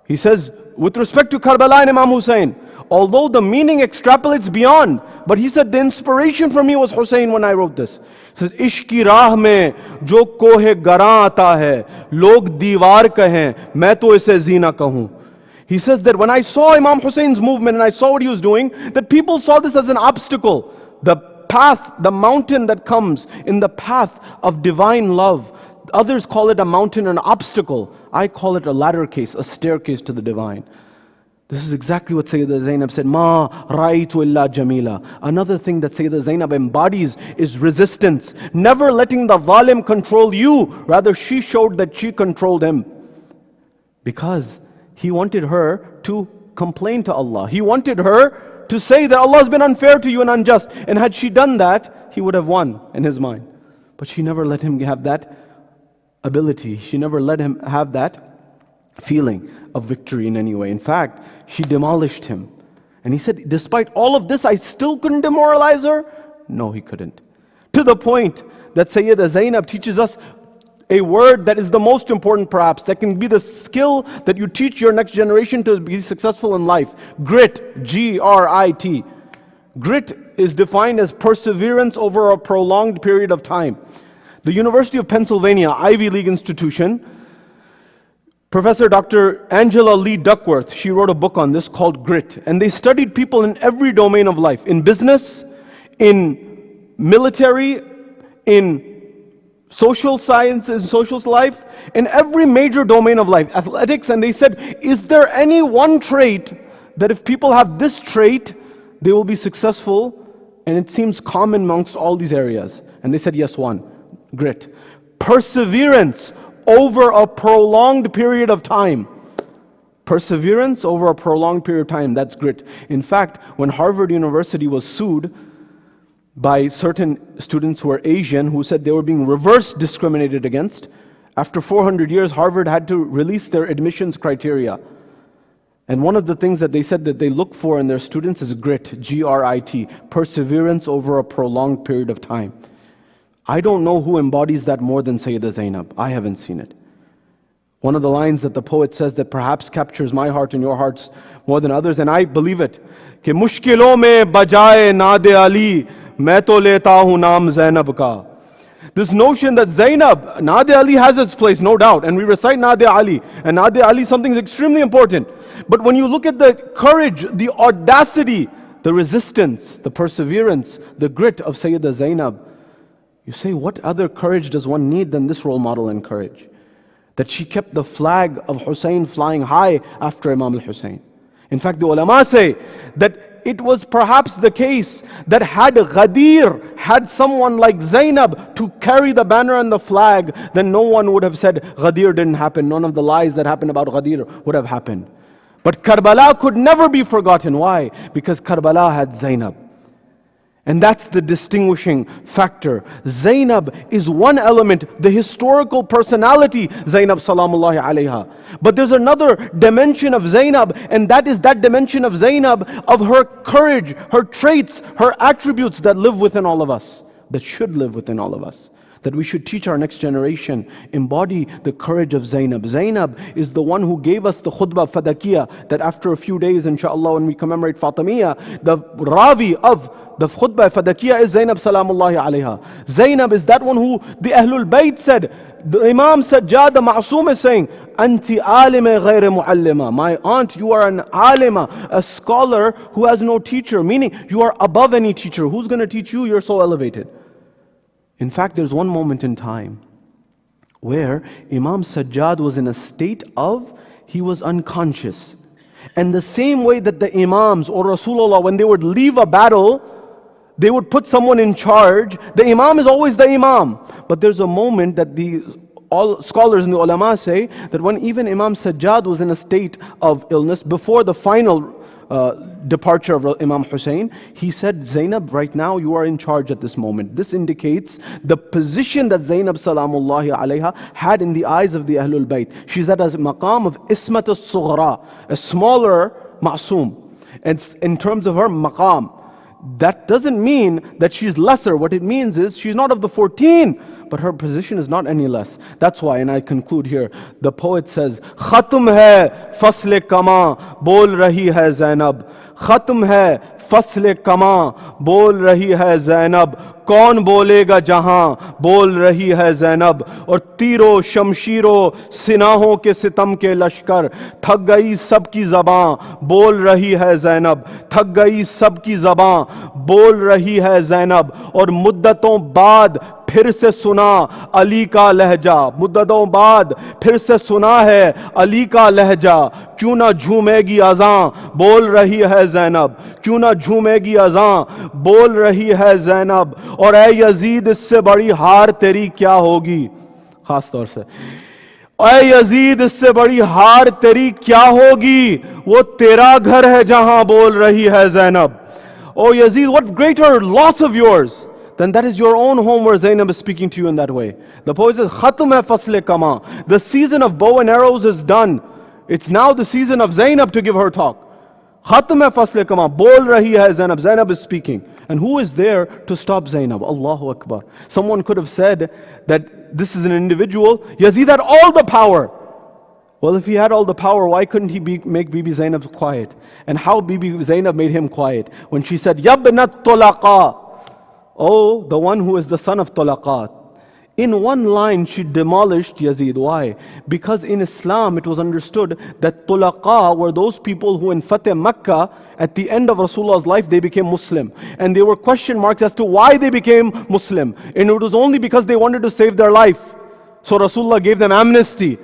he says, with respect to Karbala and Imam Hussein, although the meaning extrapolates beyond, but he said the inspiration for me was Hussein when I wrote this. He says, Ishq ki raah mein jo kohe garan aata hai, log diwar kahen, main to ise zina kahun. He says that when I saw Imam Hussein's movement and I saw what he was doing, that people saw this as an obstacle. The path, the mountain that comes in the path of divine love. Others call it a mountain, an obstacle. I call it a ladder case, a staircase to the divine. This is exactly what Sayyidah Zainab said, Ma ra'aytu illa jamila. Another thing that Sayyidah Zainab embodies is resistance. Never letting the zalim control you. Rather, she showed that she controlled him. Because he wanted her to complain to Allah. He wanted her to say that Allah has been unfair to you and unjust. And had she done that, he would have won in his mind. But she never let him have that ability. She never let him have that feeling of victory in any way. In fact, she demolished him. And he said, despite all of this, I still couldn't demoralize her? No, he couldn't. To the point that Sayyidah Zainab teaches us a word that is the most important perhaps, that can be the skill that you teach your next generation to be successful in life. Grit, G-R-I-T. Grit is defined as perseverance over a prolonged period of time. The University of Pennsylvania, Ivy League institution, Professor Dr. Angela Lee Duckworth, she wrote a book on this called Grit. And they studied people in every domain of life, in business, in military, in social sciences, social life, in every major domain of life, athletics. And they said, is there any one trait that if people have this trait, they will be successful? And it seems common amongst all these areas. And they said, yes, one, grit. Perseverance over a prolonged period of time. Perseverance over a prolonged period of time, that's grit. In fact, when Harvard University was sued by certain students who were Asian, who said they were being reverse discriminated against, after 400 years, Harvard had to release their admissions criteria. And one of the things that they said that they look for in their students is grit, G-R-I-T, perseverance over a prolonged period of time. I don't know who embodies that more than Sayyidah Zainab. I haven't seen it. One of the lines that the poet says that perhaps captures my heart and your hearts more than others, and I believe it. कि मुश्किलों में बजाए नादे अली मैं तो लेता हूँ नाम ज़ैनब का. This notion that Zainab, Nade Ali has its place, no doubt, and we recite Nade Ali, and Nade Ali is something extremely important. But when you look at the courage, the audacity, the resistance, the perseverance, the grit of Sayyidah Zainab, you say, what other courage does one need than this role model and courage? That she kept the flag of Hussein flying high after Imam al-Hussein. In fact, the ulama say that it was perhaps the case that had Ghadir had someone like Zainab to carry the banner and the flag, then no one would have said Ghadir didn't happen. None of the lies that happened about Ghadir would have happened. But Karbala could never be forgotten. Why? Because Karbala had Zainab. And that's the distinguishing factor. Zainab is one element, the historical personality, Zainab salamullahi alayha. But there's another dimension of Zainab, and that is that dimension of Zainab, of her courage, her traits, her attributes that live within all of us, that should live within all of us. That we should teach our next generation, embody the courage of Zainab. Zainab is the one who gave us the khutbah fadakiyah, that after a few days, inshallah, when we commemorate Fatimiyah, the ravi of the khutbah fadakiyah is Zainab salamullahi alayha. Zainab is that one who the Ahlul Bayt said, the Imam Sajjad, the Ma'soom is saying, Anti alime ghayre muallima. My aunt, you are an alima, a scholar who has no teacher, meaning you are above any teacher. Who's going to teach you? You're so elevated. In fact, there's one moment in time where Imam Sajjad was in a state of, he was unconscious. And the same way that the Imams or Rasulullah, when they would leave a battle, they would put someone in charge. The Imam is always the Imam. But there's a moment that the all scholars and the ulama say that when even Imam Sajjad was in a state of illness before the final departure of Imam Hussein, he said, Zainab, right now you are in charge at this moment. This indicates the position that Zainab salamullahi alayha had in the eyes of the Ahlul Bayt. She's at a maqam of Ismat al-Sughra, a smaller ma'soom. And in terms of her maqam, that doesn't mean that she's lesser. What it means is she's not of the 14, but her position is not any less. That's why, and I conclude here, the poet says, Khatum hai fasle kama, bol rahi hai Zainab. Khatum hai fasle kama, bol rahi hai Zainab. कौन बोलेगा जहां बोल रही है ज़ैनब और तीरों शमशीरों सिनाहों के सितम के लश्कर थक गई सबकी ज़बां बोल रही है ज़ैनब थक गई सबकी ज़बां बोल रही है ज़ैनब और मुद्दतों बाद फिर से सुना अली का लहजा मुद्दतों बाद फिर से सुना है अली का लहजा क्यों ना झूमेगी अज़ां बोल रही है ज़ैनब क्यों ना झूमेगी अज़ां बोल रही है ज़ैनब और ऐ यजीद इससे बड़ी हार तेरी क्या होगी खास तौर से ऐ यजीद इससे बड़ी हार तेरी क्या होगी वो तेरा घर है जहां बोल रही है ज़ैनब ओ Yazid what greater loss of yours then that is your own home where Zainab is speaking to you in that way. The poet says, Khatum hai fasle kama. The season of bow and arrows is done. It's now the season of Zainab to give her talk. Khatum hai fasle kama. Bol rahi hai Zainab. Zainab is speaking. And who is there to stop Zainab? Allahu Akbar. Someone could have said that this is an individual. Yazid had all the power. Well, if he had all the power, why couldn't he make Bibi Zainab quiet? And how Bibi Zainab made him quiet? When she said, Yabnat tulaqa. Oh, the one who is the son of Talaqat. In one line, she demolished Yazid. Why? Because in Islam, it was understood that Tulaqa were those people who in Fateh Makkah, at the end of Rasulullah's life, they became Muslim. And there were question marks as to why they became Muslim. And it was only because they wanted to save their life. So Rasulullah gave them amnesty.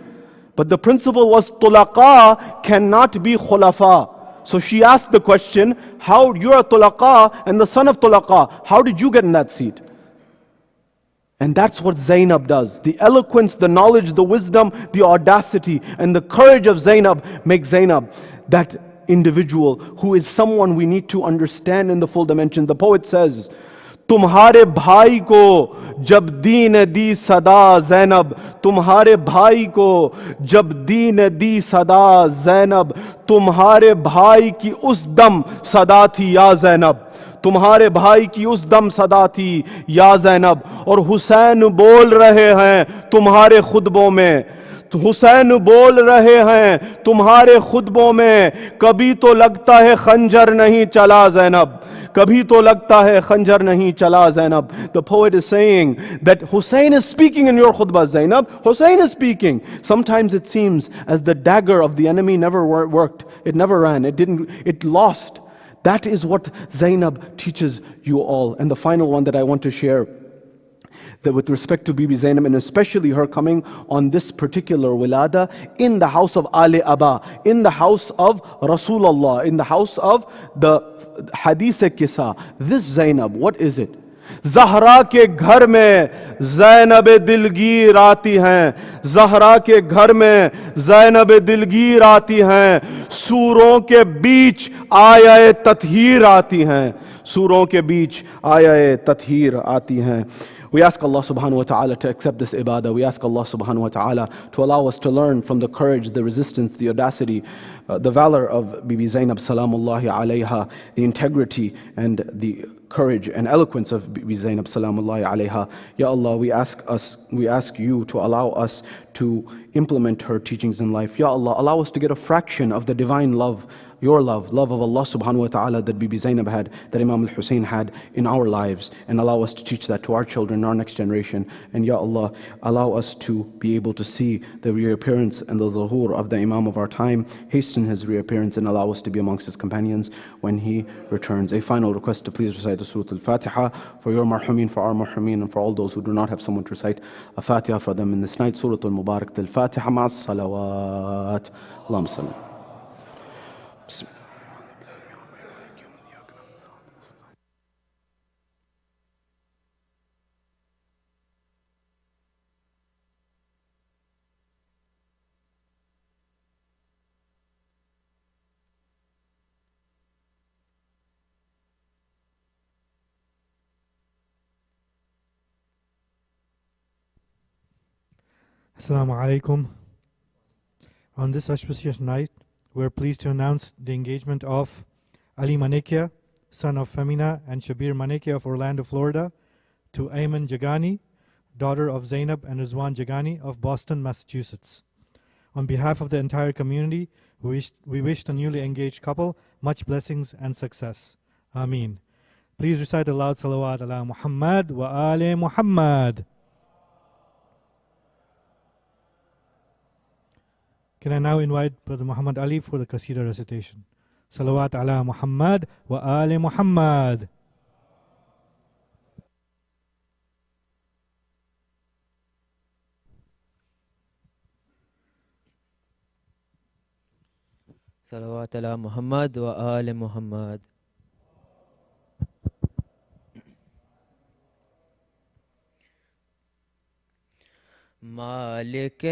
But the principle was Tulaqa cannot be Khulafa. So she asked the question, how you're a Tulaqa and the son of Tulaqa, how did you get in that seat? And that's what Zainab does. The eloquence, the knowledge, the wisdom, the audacity, and the courage of Zainab make Zainab that individual who is someone we need to understand in the full dimension. The poet says, तुम्हारे भाई को जब दीन दी सदा ज़ैनब तुम्हारे भाई को जब दीन दी सदा ज़ैनब तुम्हारे भाई की उस दम सदा थी या ज़ैनब तुम्हारे भाई की उस दम सदा थी या ज़ैनब और हुसैन बोल रहे हैं तुम्हारे खुतबों में हुसैन बोल रहे हैं तुम्हारे खुतबों में कभी तो लगता है खंजर नहीं चला ज़ैनब कभी तो लगता है खंजर नहीं चला Zainab. The poet is saying that Hussein is speaking in your khutbah, Zainab. Hussein is speaking. Sometimes it seems as the dagger of the enemy never worked. It never ran. It lost. That is what Zainab teaches you all. And the final one that I want to share, that with respect to Bibi Zainab, and especially her coming on this particular wilada in the house of Ali Aba, in the house of Rasulullah, in the house of the Hadith-e-Kisa. This Zainab, what is it? Zahra ke ghar mein Zainab dilgir aati hain Zahra ke ghar mein Zainab dilgir aati hain Suron ke beech aya-e tathir aati hain Suron ke beech aya-e tathir aati hain. We ask Allah subhanahu wa ta'ala to accept this ibadah. We ask Allah subhanahu wa ta'ala to allow us to learn from the courage, the resistance, the audacity, the valor of Bibi Zainab salamullahi alayha, the integrity and the courage and eloquence of Bibi Zainab salamullahi alayha. Ya Allah, we ask you to allow us to implement her teachings in life. Ya Allah, allow us to get a fraction of the divine love, your love of Allah subhanahu wa ta'ala that Bibi Zainab had, that Imam al-Hussein had in our lives, and allow us to teach that to our children, our next generation. And Ya Allah, allow us to be able to see the reappearance and the zuhur of the Imam of our time, hasten his reappearance and allow us to be amongst his companions when he returns. A final request to please recite the Surah Al-Fatiha for your marhumin, for our marhumin, and for all those who do not have someone to recite a Fatiha for them in this night. Surah Al-Mubarak Al-Fatiha ma'as salawat. Allahumma salli. Assalamu alaikum. On this auspicious night, we're pleased to announce the engagement of Ali Manekia, son of Femina and Shabir Manekia of Orlando, Florida, to Ayman Jagani, daughter of Zaynab and Rizwan Jagani of Boston, Massachusetts. On behalf of the entire community, we wish the newly engaged couple much blessings and success. Ameen. Please recite aloud salawat ala Muhammad wa ali Muhammad. Can I now invite Brother Muhammad Ali for the Qasida recitation? Salawat ala Muhammad wa ali Muhammad. صلوات على محمد وآل محمد. مالک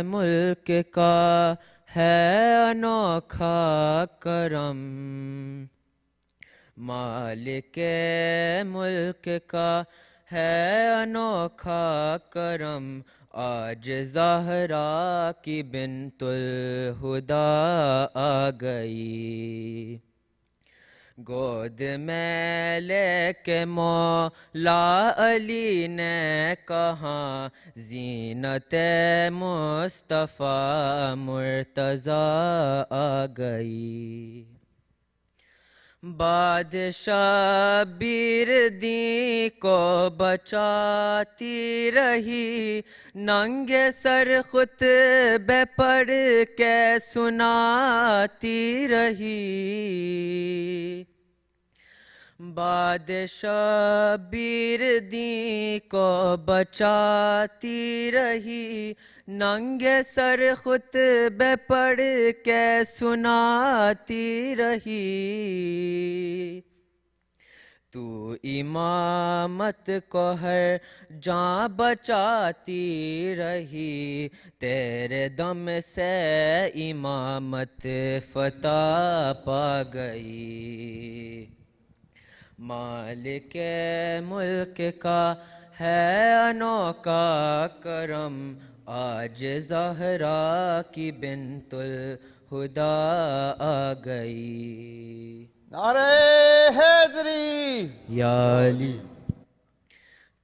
ملک کا ہے انوکھا کرم، مالک ملک کا ہے انوکھا کرم، آج زہرا کی بنت الہدا آ گئی، گود میں لے کے مولا علی نے کہا زینت مصطفیٰ مرتضیٰ آ گئی، بادشاہ بیردی کو بچاتی رہی، ننگے سر خطبے پڑھ کے سناتی رہی، بادشاہ بیردی کو بچاتی رہی، ننگے سر خطبے پڑھ کے سناتی رہی، تو امامت کو ہر جاں بچاتی رہی، تیرے دم سے امامت فتح پا گئی، مالک ملک کا ہے انوکھا کرم، آج زہرا کی بنت الہدا آ گئی، نعرہ حیدری یا علی،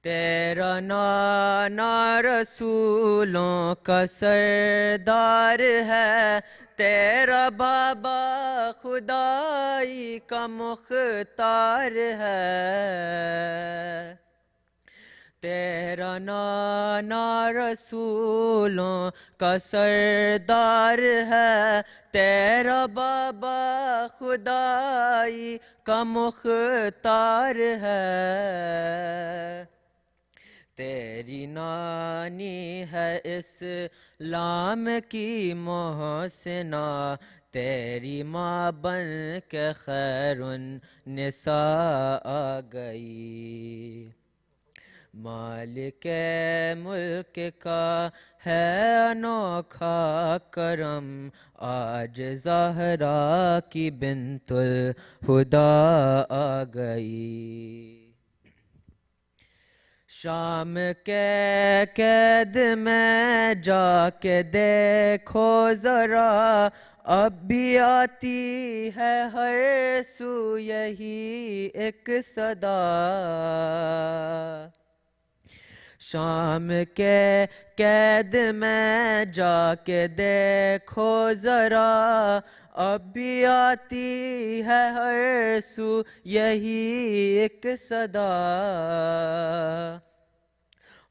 تیرا نانا رسولوں کا سردار ہے، تیرا بابا خدائی کا مختار ہے، تیرا نانا رسولوں کا سردار ہے، تیرا بابا خدائی کا مختار ہے، تیری نانی ہے اسلام کی محسنہ، تیری ماں بن کے خیر النساء آ گئی، مالک ملک کا ہے انوکھا کرم، آج زہرا کی بنت الہدا آ گئی، شام کے قید میں جا کے دیکھو ذرا، اب بھی آتی ہے ہر سو یہی ایک صدا، شام کے قید میں جا کے دیکھو ذرا، اب بھی آتی ہے ہر سو یہی ایک صدا،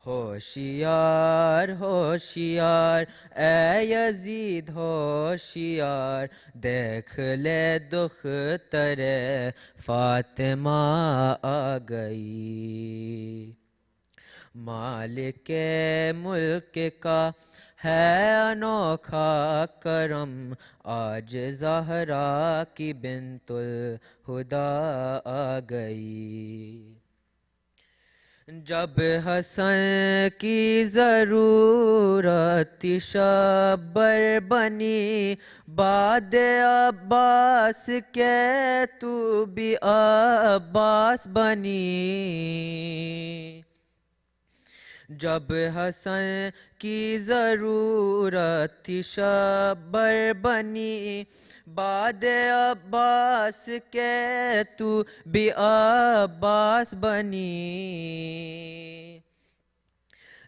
ہوشیار ہوشیار اے یزید ہوشیار، دیکھ لے دختر فاطمہ آ گئی، مالک ملک کا ہے انوکھا کرم، آج زہرا کی بنت الہدا آ گئی، جب حسن کی ضرورت شبر بنی، بعد عباس کے تو بھی عباس بنی، جب حسن کی ضرورت تھی شبر بنی بعد عباس کے تو بھی عباس بنی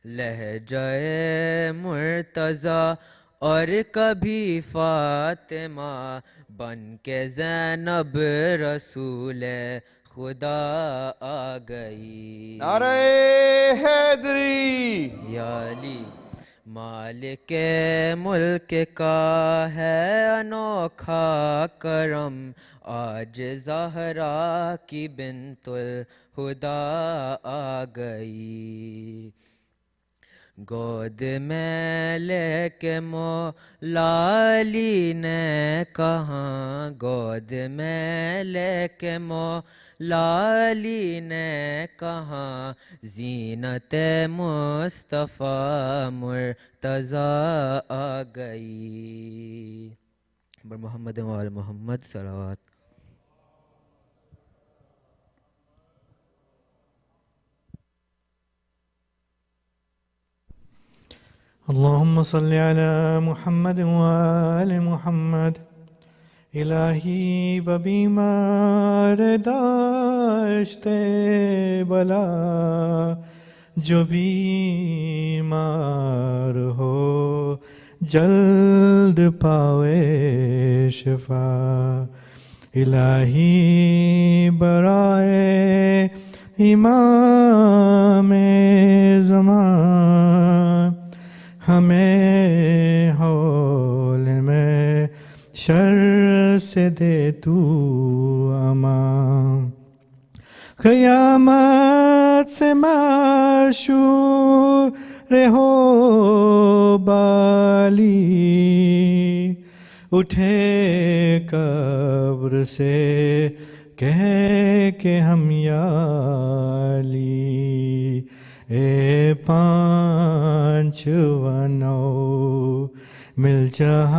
لہجہ مرتضی اور کبھی فاطمہ بن کے زینب رسول خدا آ گئی نعرہ حیدری یا علی مالک ملک کا ہے انوکھا کرم آج زہرا کی بنت الہدا آ گئی گود میں لے کے مولا علی نے کہاں گود میں لے کے مولا علی نے کہاں زینت مصطفیٰ مرتضی آ گئی بر محمد و آل محمد صلوات اللهم صل على محمد وآل محمد الہی ببیمار داشت بلا جو بیمار ہو جلد پاوے شفا الہی برائے امام زمان ہمیں حول میں شر سے دے تو امان قیامت سے معشور ہو بالی اٹھے قبر سے کہے کہ ہم یا علی اے 5 و 9 مل شہادتان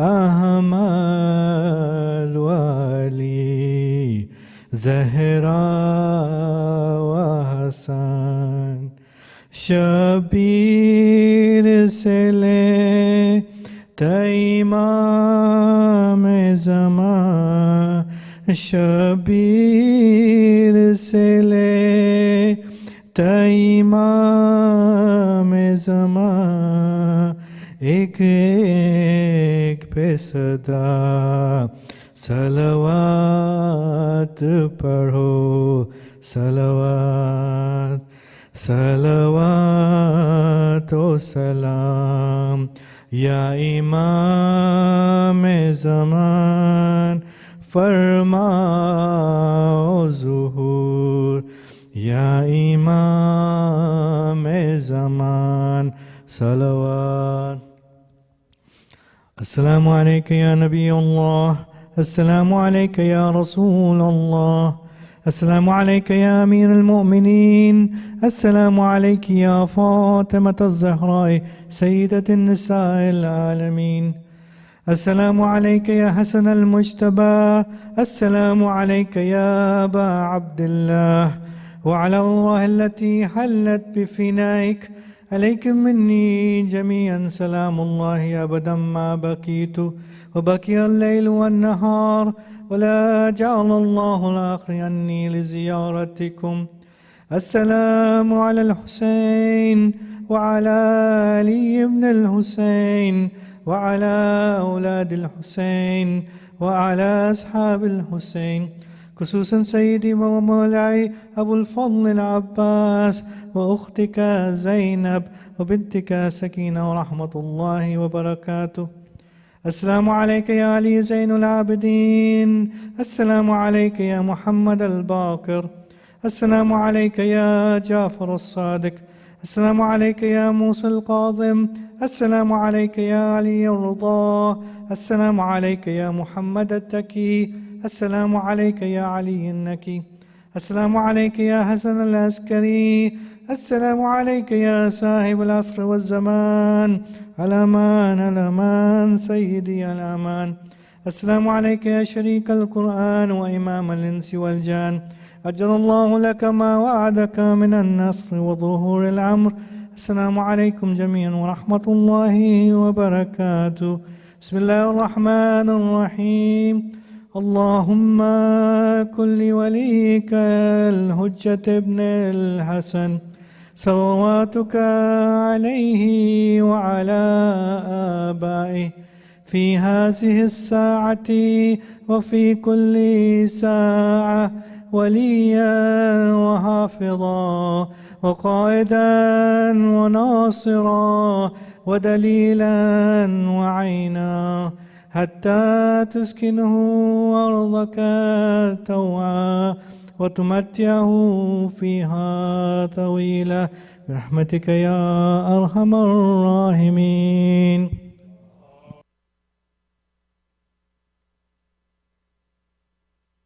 احمد والی زہرا و حسن شبیر سے لے امام زمان شبیر سے لے امام زمان ایک ایک پہ صدا صلوات پڑھو صلوات صلوات و سلام یا امام زمان فرماؤ ظہور یا امام زمان صلوات السلام علیکہ یا نبی اللہ السلام علیکہ یا رسول اللہ السلام علیکہ یا امیر المؤمنین السلام علیکہ یا فاطمة الزہراء سیدۃ النساء العالمین السلام علیکہ یا حسن المجتبى السلام علیکہ یا ابا عبداللہ وعلى الله التي حلت بفنائك عليكم مني جميعا سلام الله أبدا ما بقيت وبقي الليل والنهار ولا جعل الله الآخر عني لزيارتكم السلام على الحسين وعلى علي بن الحسين وعلى أولاد الحسين وعلى أصحاب الحسين خصوصا سيدي ومولاي أبو الفضل العباس وأختك زينب وبنتك سكينة ورحمة الله وبركاته السلام عليك يا علي زين العابدين السلام عليك يا محمد الباقر السلام عليك يا جعفر الصادق السلام عليك يا موسى القاظم السلام عليك يا علي الرضا السلام عليك يا محمد التكي السلام عليك يا علي النكي السلام عليك يا حسن العسكري السلام عليك يا صاحب العصر والزمان الأمان الأمان سيدي الأمان السلام عليك يا شريك القرآن وإمام الإنس والجان أجر الله لك ما وعدك من النصر وظهور الأمر. السلام عليكم جميعا ورحمة الله وبركاته. بسم الله الرحمن الرحيم. اللهم كن لوليك الحجة ابن الحسن صلواتك عليه وعلى آبائه في هذه الساعة وفي كل ساعة وليا وحافظا وقائدا وناصرا ودليلا وعينا حتى تسكنه أرضك توعا وتمتعه فيها طويلا برحمتك يا أرحم الراحمين.